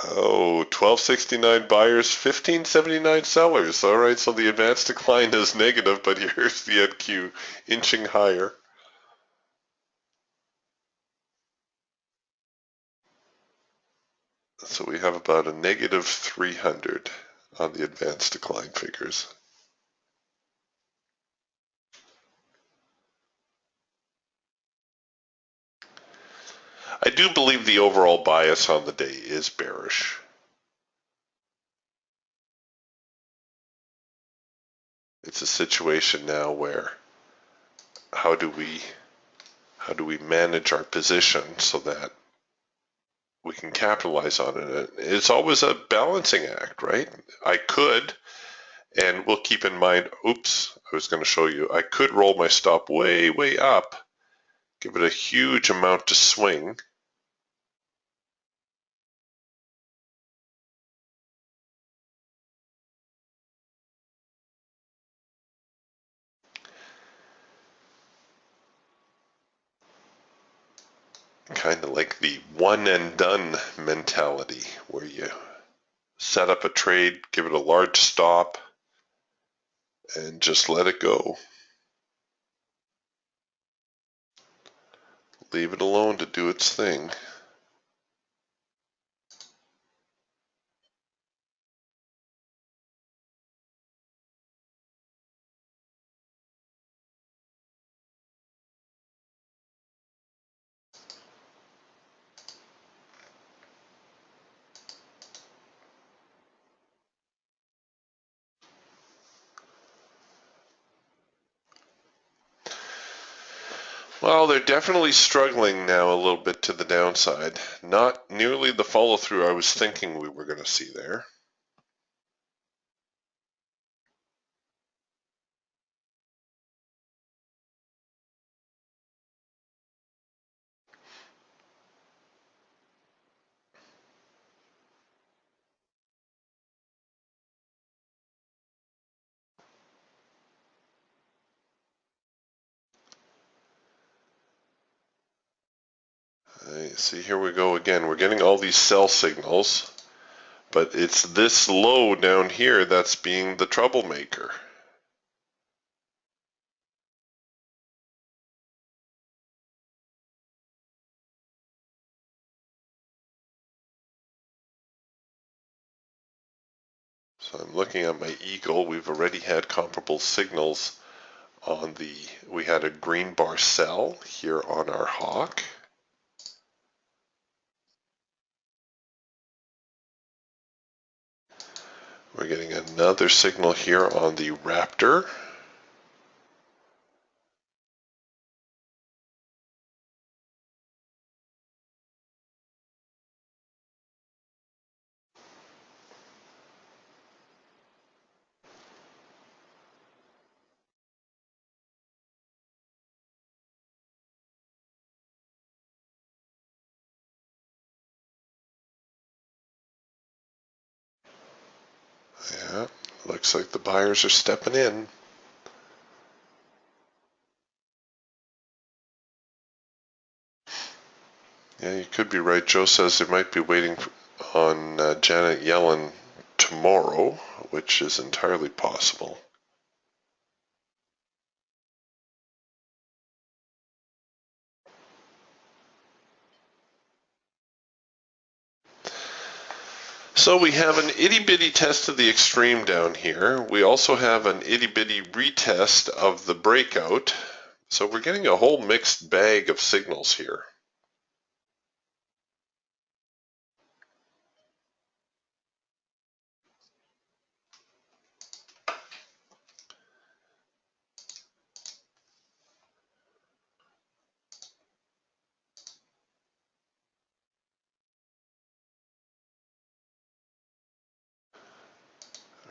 Oh, 1269 buyers, 1579 sellers. All right, so the advanced decline is negative, but here's the NQ inching higher. So we have about a negative 300 on the advanced decline figures. I do believe the overall bias on the day is bearish. It's a situation now where how do we manage our position so that we can capitalize on it? It's always a balancing act, right? I could, and we'll keep in mind, oops, I was going to show you, I could roll my stop way, way up, give it a huge amount to swing, kind of like the one and done mentality where you set up a trade, give it a large stop, and just let it go. Leave it alone to do its thing. Well, they're definitely struggling now a little bit to the downside. Not nearly the follow through I was thinking we were going to see there. See, here we go again. We're getting all these sell signals, but it's this low down here that's being the troublemaker. So I'm looking at my Eagle. We've already had comparable signals on we had a green bar sell here on our Hawk. We're getting another signal here on the Raptor. Yeah, looks like the buyers are stepping in. Yeah, you could be right. Joe says they might be waiting on Janet Yellen tomorrow, which is entirely possible. So we have an itty-bitty test of the extreme down here. We also have an itty-bitty retest of the breakout. So we're getting a whole mixed bag of signals here.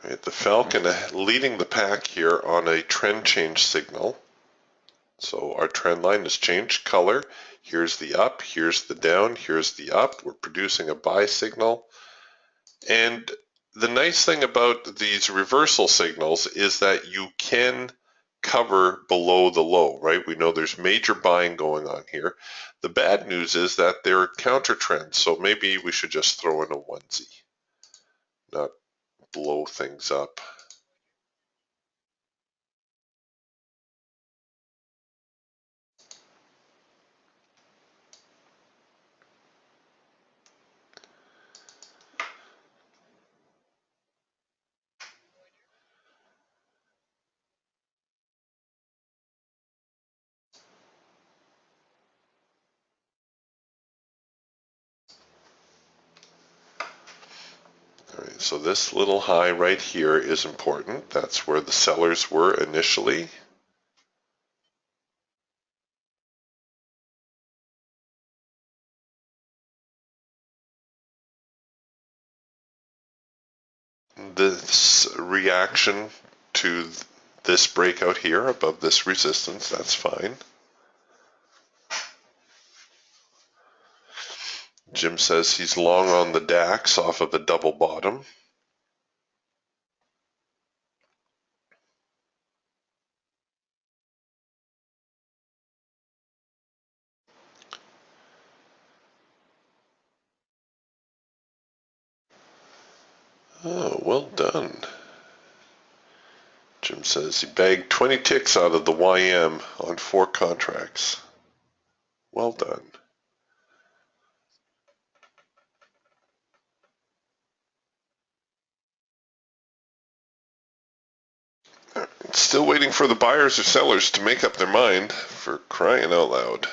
Right, the Falcon leading the pack here on a trend change signal. So our trend line has changed color. Here's the up, here's the down, here's the up. We're producing a buy signal. And the nice thing about these reversal signals is that you can cover below the low, right? We know there's major buying going on here. The bad news is that they're counter trends, so maybe we should just throw in a onesie, not blow things up. All right, so this little high right here is important. That's where the sellers were initially. This reaction to this breakout here above this resistance, that's fine. Jim says he's long on the DAX off of the double bottom. Oh, well done. Jim says he bagged 20 ticks out of the YM on 4 contracts. Well done. Still waiting for the buyers or sellers to make up their mind, for crying out loud.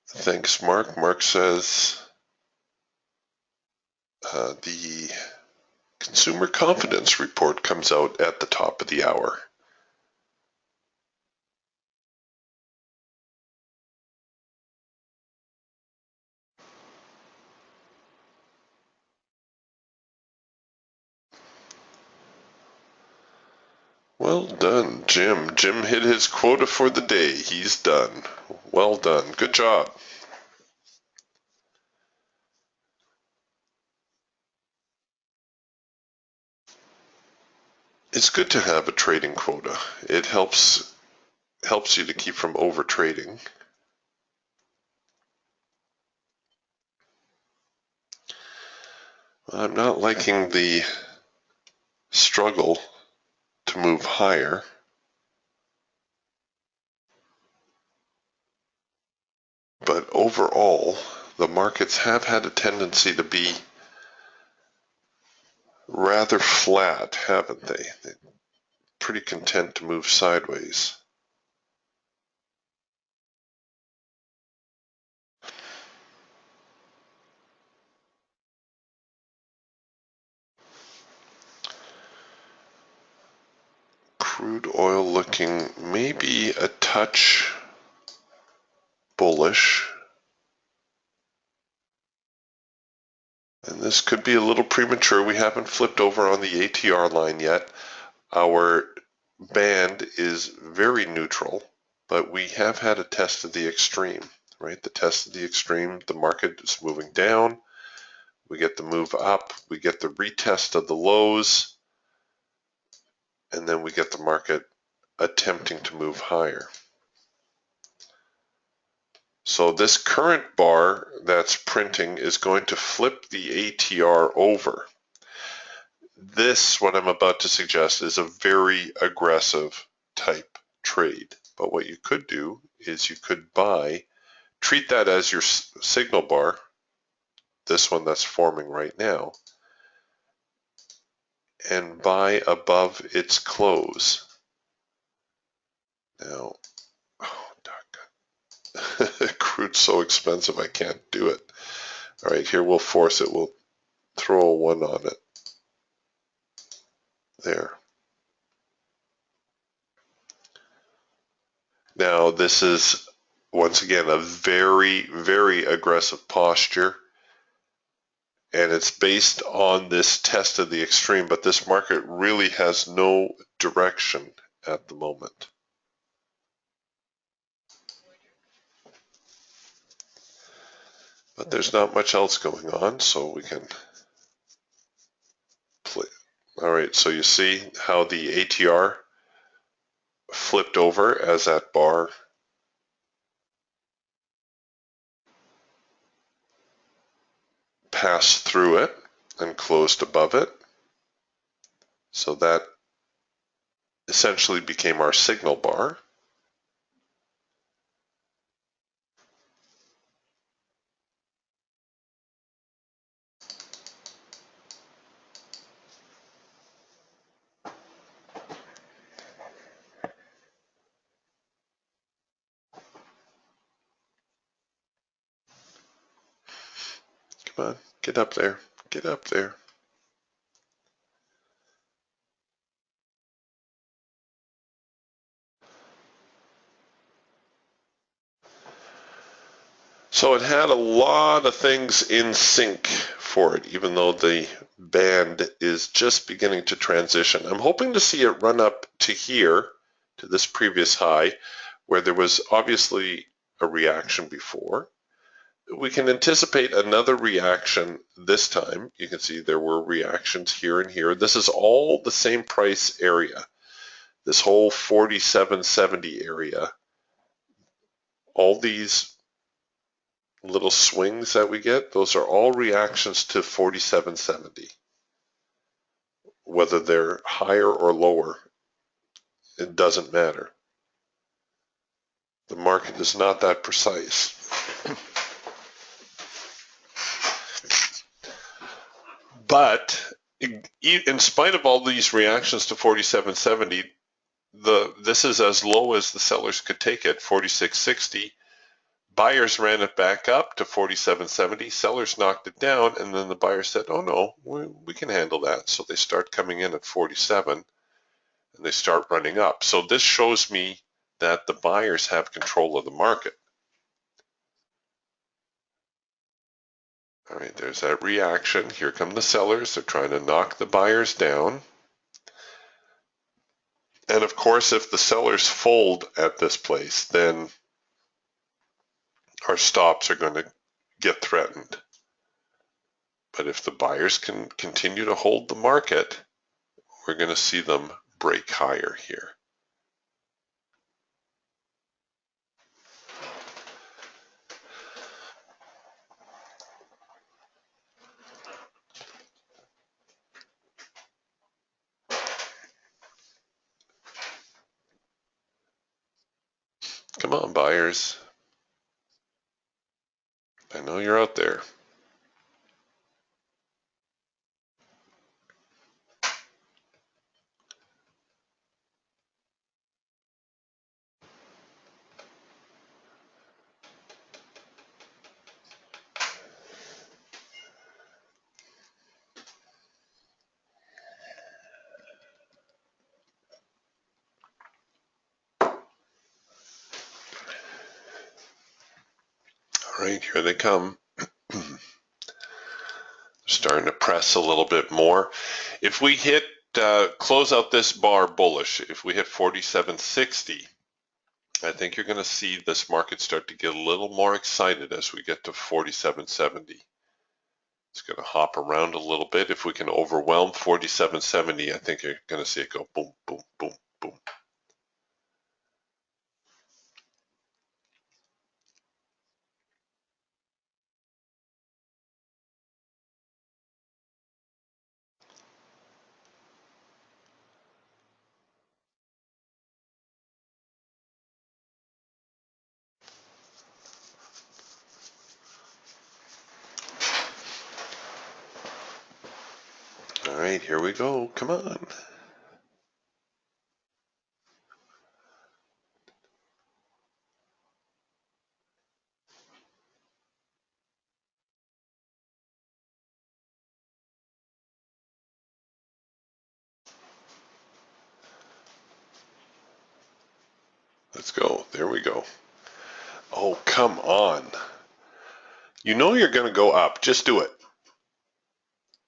Thanks, Mark. Mark says the consumer confidence report comes out at the top of the hour. Well done, Jim. Jim hit his quota for the day. He's done. Well done. Good job. It's good to have a trading quota. It helps you to keep from over trading. I'm not liking the struggle to move higher. But overall, the markets have had a tendency to be rather flat, haven't they? They're pretty content to move sideways. Crude oil looking maybe a touch bullish. And this could be a little premature. We haven't flipped over on the ATR line yet. Our band is very neutral, but we have had a test of the extreme, right? The test of the extreme, the market is moving down. We get the move up, we get the retest of the lows, and then we get the market attempting to move higher. So this current bar that's printing is going to flip the ATR over. This, what I'm about to suggest, is a very aggressive type trade. But what you could do is you could treat that as your signal bar, this one that's forming right now, and buy above its close. Now, oh, crude's so expensive I can't do it. All right, here we'll force it. We'll throw a 1 on it. There. Now, this is, once again, a very, very aggressive posture. And it's based on this test of the extreme, but this market really has no direction at the moment. But there's not much else going on, so we can play. All right, so you see how the ATR flipped over as that bar passed through it and closed above it. So that essentially became our signal bar. Come on, get up there, get up there. So it had a lot of things in sync for it, even though the band is just beginning to transition. I'm hoping to see it run up to here, to this previous high, where there was obviously a reaction before. We can anticipate another reaction this time. You can see there were reactions here and here. This is all the same price area. This whole 47.70 area. All these little swings that we get, those are all reactions to 47.70. Whether they're higher or lower, it doesn't matter. The market is not that precise. But in spite of all these reactions to 47.70, this is as low as the sellers could take it, 46.60. Buyers ran it back up to 47.70. Sellers knocked it down, and then the buyers said, "Oh no, we can handle that." So they start coming in at 47, and they start running up. So this shows me that the buyers have control of the market. All right, there's that reaction. Here come the sellers. They're trying to knock the buyers down. And of course, if the sellers fold at this place, then our stops are going to get threatened. But if the buyers can continue to hold the market, we're going to see them break higher here. Come on, buyers. I know you're out there. All right, here they come. Starting to press a little bit more. If we hit, close out this bar bullish, if we hit 47.60, I think you're going to see this market start to get a little more excited as we get to 47.70. It's going to hop around a little bit. If we can overwhelm 47.70, I think you're going to see it go boom, boom, boom, boom. All right, here we go. Come on. Let's go. There we go. Oh, come on. You know you're going to go up. Just do it.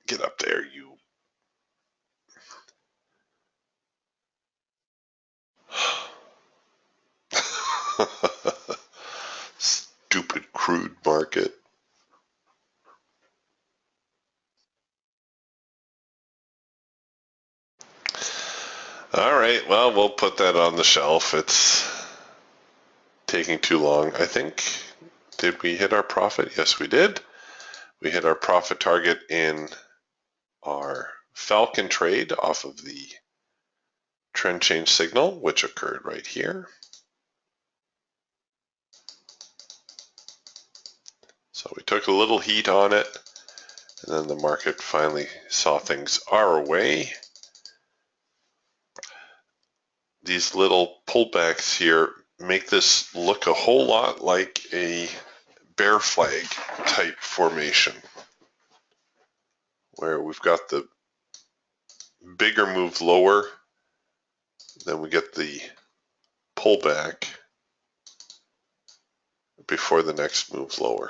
Get up there, you. Stupid crude market. All right, well, we'll put that on the shelf. It's taking too long. I think, did we hit our profit? Yes, we did. We hit our profit target in our Falcon trade off of the trend change signal, which occurred right here. So we took a little heat on it, and then the market finally saw things our way. These little pullbacks here make this look a whole lot like a bear flag type formation, where we've got the bigger move lower, then we get the pullback before the next move lower.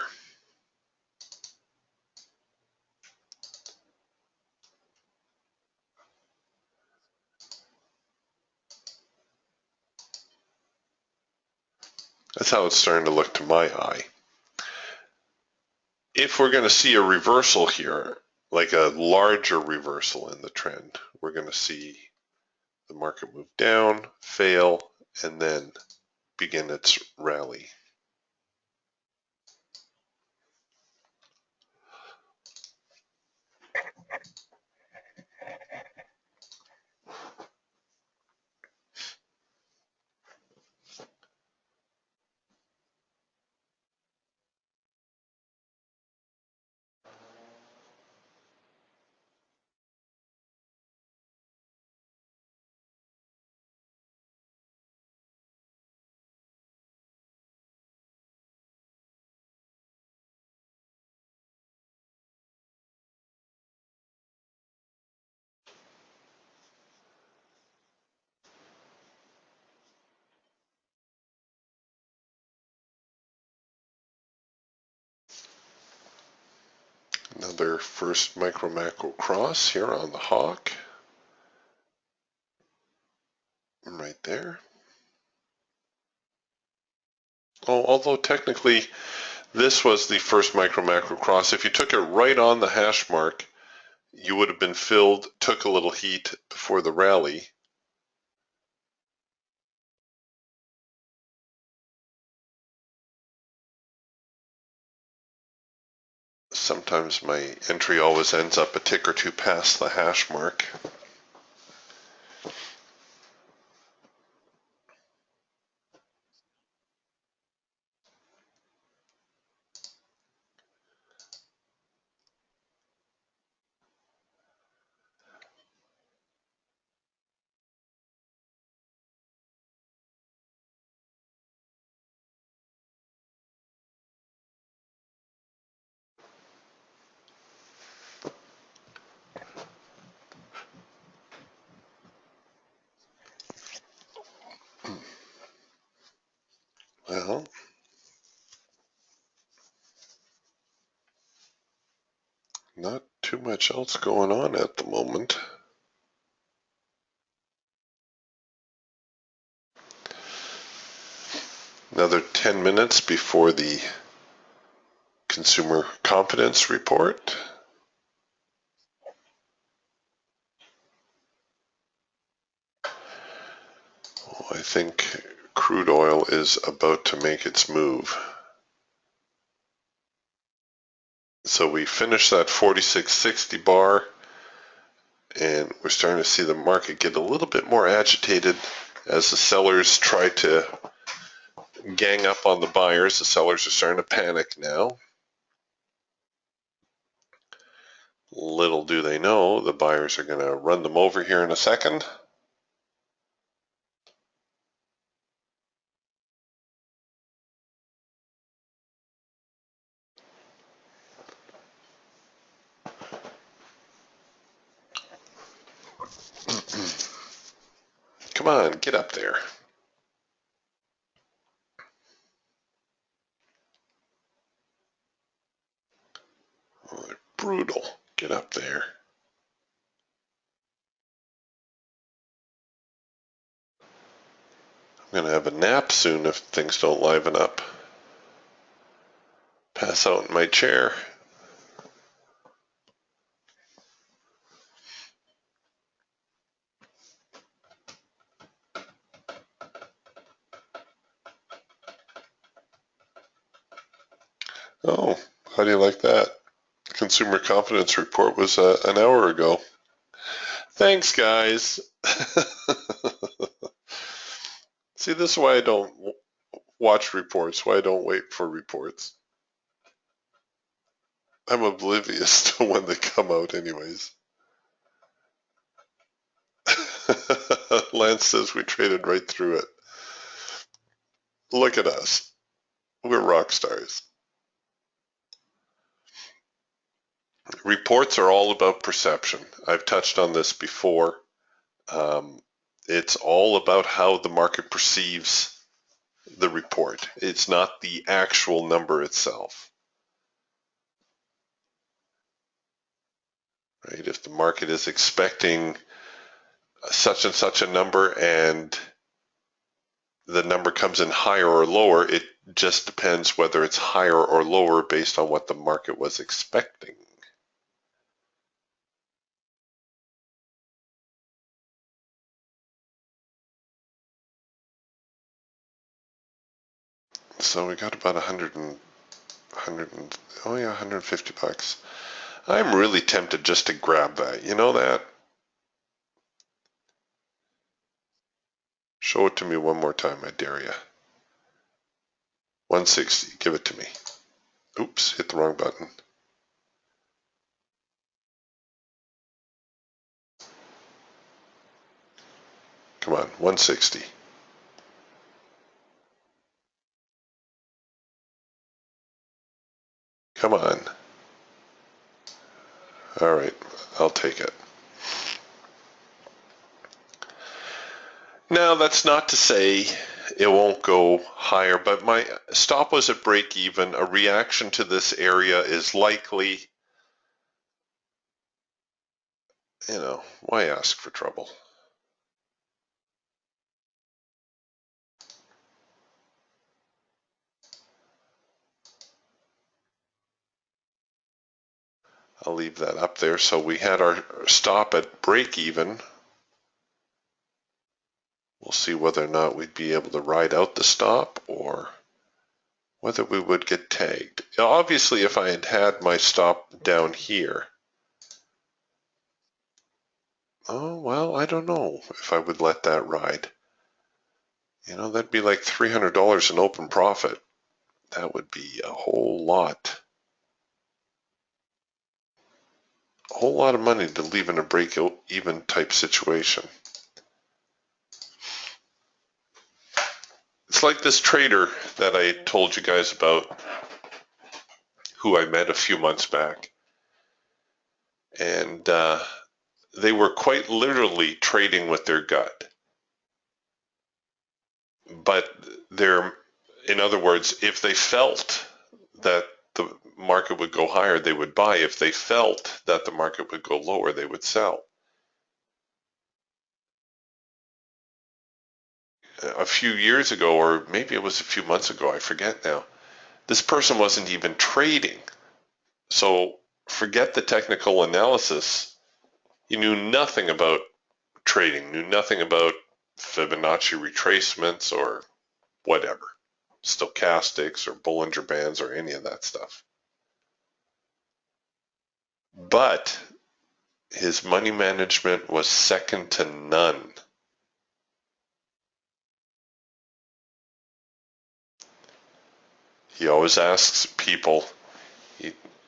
That's how it's starting to look to my eye. If we're going to see a reversal here, like a larger reversal in the trend, we're going to see the market move down, fail, and then begin its rally. Another first micro macro cross here on the hawk. Right there. Oh, although technically this was the first micro macro cross. If you took it right on the hash mark, you would have been filled, took a little heat before the rally. Sometimes my entry always ends up a tick or two past the hash mark. Well, not too much else going on at the moment. Another 10 minutes before the consumer confidence report. I think crude oil is about to make its move. So we finished that 46.60 bar, and we're starting to see the market get a little bit more agitated as the sellers try to gang up on the buyers. The sellers are starting to panic now. Little do they know, the buyers are going to run them over here in a second. Come on, get up there. Oh, they're brutal. Get up there. I'm going to have a nap soon if things don't liven up. Pass out in my chair. Oh, how do you like that? Consumer confidence report was an hour ago. Thanks, guys. See, this is why I don't watch reports, why I don't wait for reports. I'm oblivious to when they come out anyways. Lance says we traded right through it. Look at us. We're rock stars. Reports are all about perception. I've touched on this before. It's all about how the market perceives the report. It's not the actual number itself. Right? If the market is expecting such and such a number and the number comes in higher or lower, it just depends whether it's higher or lower based on what the market was expecting. So we got about 150 bucks. I'm really tempted just to grab that. You know that? Show it to me one more time, I dare you. 160, give it to me. Oops, hit the wrong button. Come on, 160. Come on. All right, I'll take it. Now, that's not to say it won't go higher, but my stop was at break even. A reaction to this area is likely. You know, why ask for trouble? I'll leave that up there. So we had our stop at break even. We'll see whether or not we'd be able to ride out the stop or whether we would get tagged. Obviously, if I had had my stop down here, oh, well, I don't know if I would let that ride. You know, that'd be like $300 in open profit. That would be a whole lot of money to leave in a break-even type situation. It's like this trader that I told you guys about, who I met a few months back. And they were quite literally trading with their gut. But in other words, if they felt that the market would go higher, they would buy. If they felt that the market would go lower, they would sell. A few years ago, or maybe it was a few months ago, I forget now, this person wasn't even trading. So forget the technical analysis. He knew nothing about trading, knew nothing about Fibonacci retracements or whatever, stochastics or Bollinger Bands or any of that stuff. But his money management was second to none. He always asks people,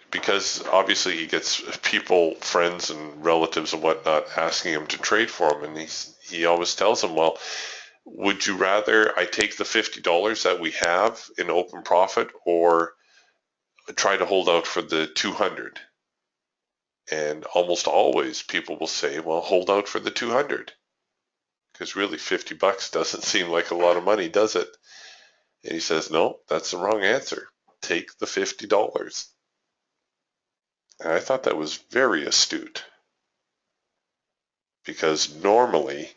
because obviously he gets people, friends and relatives and whatnot, asking him to trade for him, and he always tells them, well, would you rather I take the $50 that we have in open profit or try to hold out for the 200? And almost always people will say, well, hold out for the 200, because really 50 bucks doesn't seem like a lot of money, does it? And he says, no, that's the wrong answer. Take the $50. And I thought that was very astute, because normally,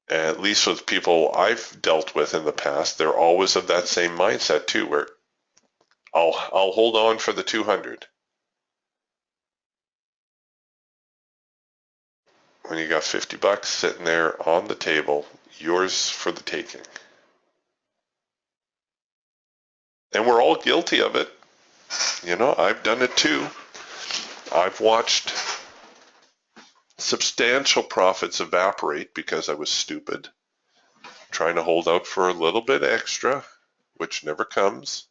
at least with people I've dealt with in the past, they're always of that same mindset too, where I'll hold on for the 200. When you got 50 bucks sitting there on the table, yours for the taking. And we're all guilty of it. You know, I've done it too. I've watched substantial profits evaporate because I was stupid, trying to hold out for a little bit extra, which never comes.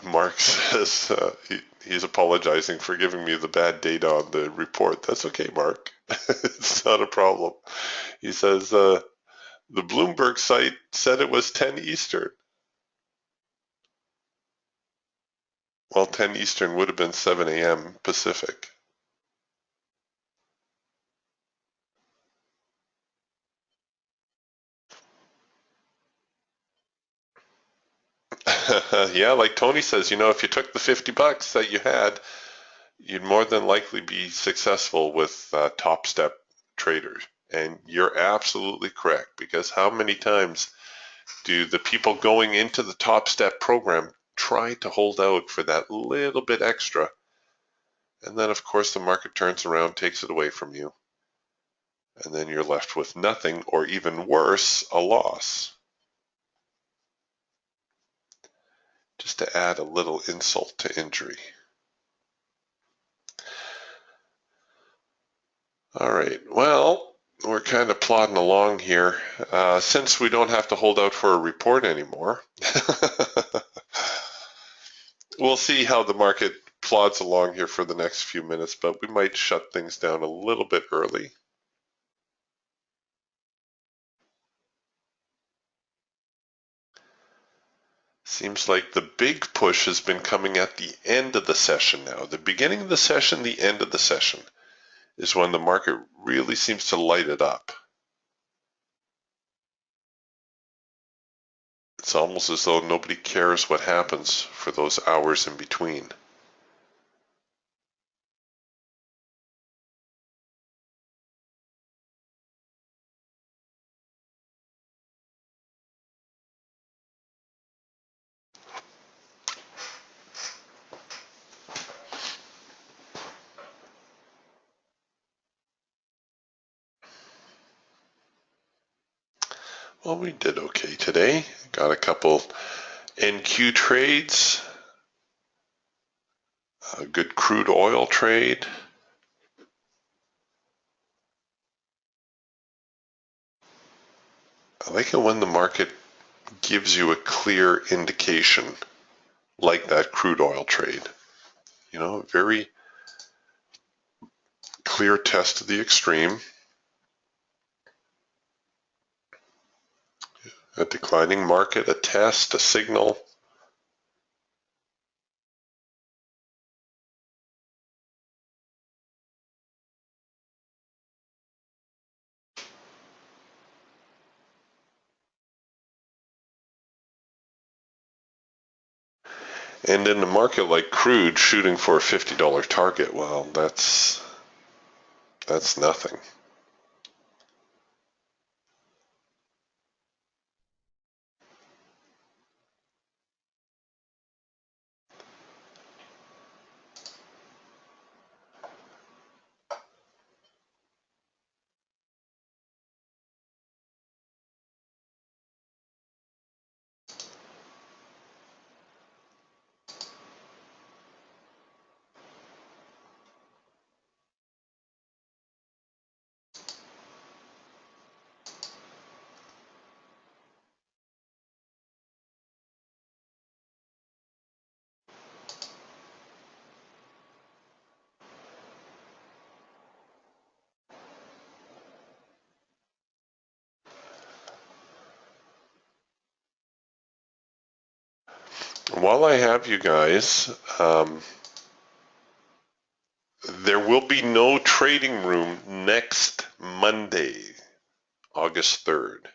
Mark says he's apologizing for giving me the bad data on the report. That's okay, Mark. It's not a problem. He says the Bloomberg site said it was 10 Eastern. Well, 10 Eastern would have been 7 a.m. Pacific. Yeah, like Tony says, you know, if you took the $50 that you had, you'd more than likely be successful with top step traders. And you're absolutely correct, because how many times do the people going into the top step program try to hold out for that little bit extra? And then, of course, the market turns around, takes it away from you. And then you're left with nothing, or even worse, a loss. Just to add a little insult to injury. All right, well, we're kind of plodding along here. Since we don't have to hold out for a report anymore, we'll see how the market plods along here for the next few minutes, but we might shut things down a little bit early. Seems like the big push has been coming at the end of the session now. The beginning of the session, the end of the session is when the market really seems to light it up. It's almost as though nobody cares what happens for those hours in between. Well, we did okay today. Got a couple NQ trades, a good crude oil trade. I like it when the market gives you a clear indication, like that crude oil trade. You know, very clear test of the extreme. A declining market, a test, a signal. And in a market like crude, shooting for a $50 target, well, that's nothing. While I have you guys, there will be no trading room next Monday, August 3rd.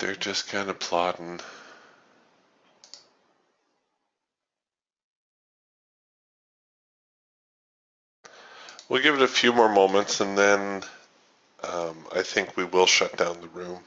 they're just kind of plodding. We'll give it a few more moments and then I think we will shut down the room.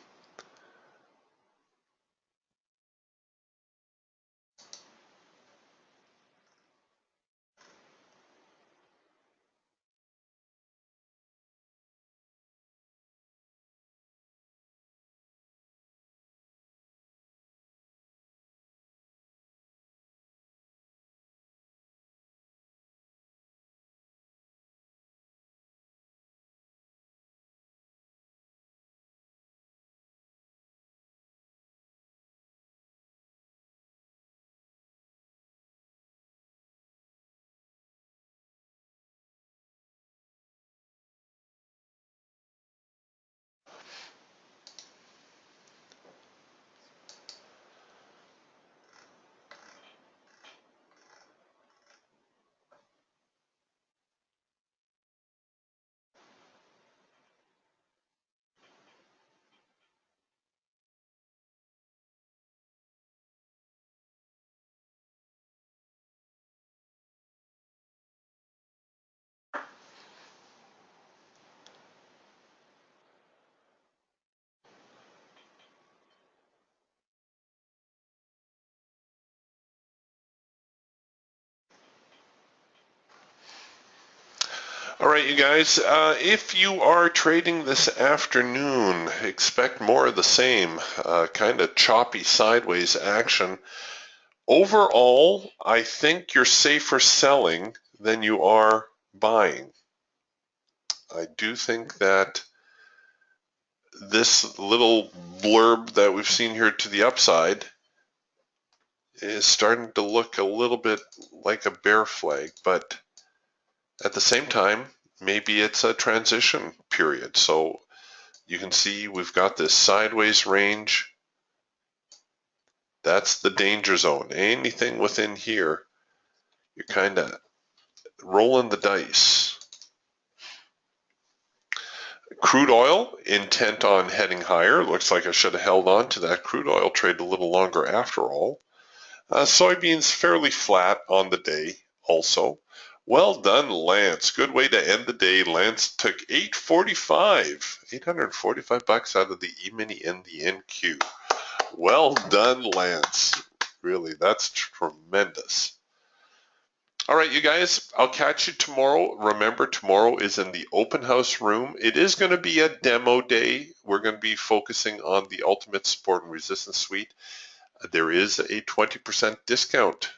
All right, you guys, if you are trading this afternoon, expect more of the same, kind of choppy sideways action. Overall, I think you're safer selling than you are buying. I do think that this little blurb that we've seen here to the upside is starting to look a little bit like a bear flag, but at the same time, maybe it's a transition period. So you can see we've got this sideways range. That's the danger zone. Anything within here, you're kind of rolling the dice. Crude oil, intent on heading higher. Looks like I should have held on to that crude oil trade a little longer after all. Soybeans fairly flat on the day also. Well done, Lance. Good way to end the day. Lance took $845 out of the E-mini and the NQ. Well done, Lance. Really, that's tremendous. All right, you guys, I'll catch you tomorrow. Remember, tomorrow is in the open house room. It is going to be a demo day. We're going to be focusing on the Ultimate Support and Resistance Suite. There is a 20% discount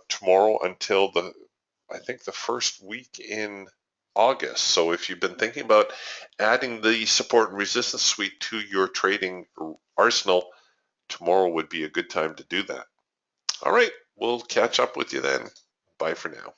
tomorrow until I think the first week in August. So if you've been thinking about adding the Support and Resistance Suite to your trading arsenal, tomorrow would be a good time to do that. All right, we'll catch up with you then. Bye for now.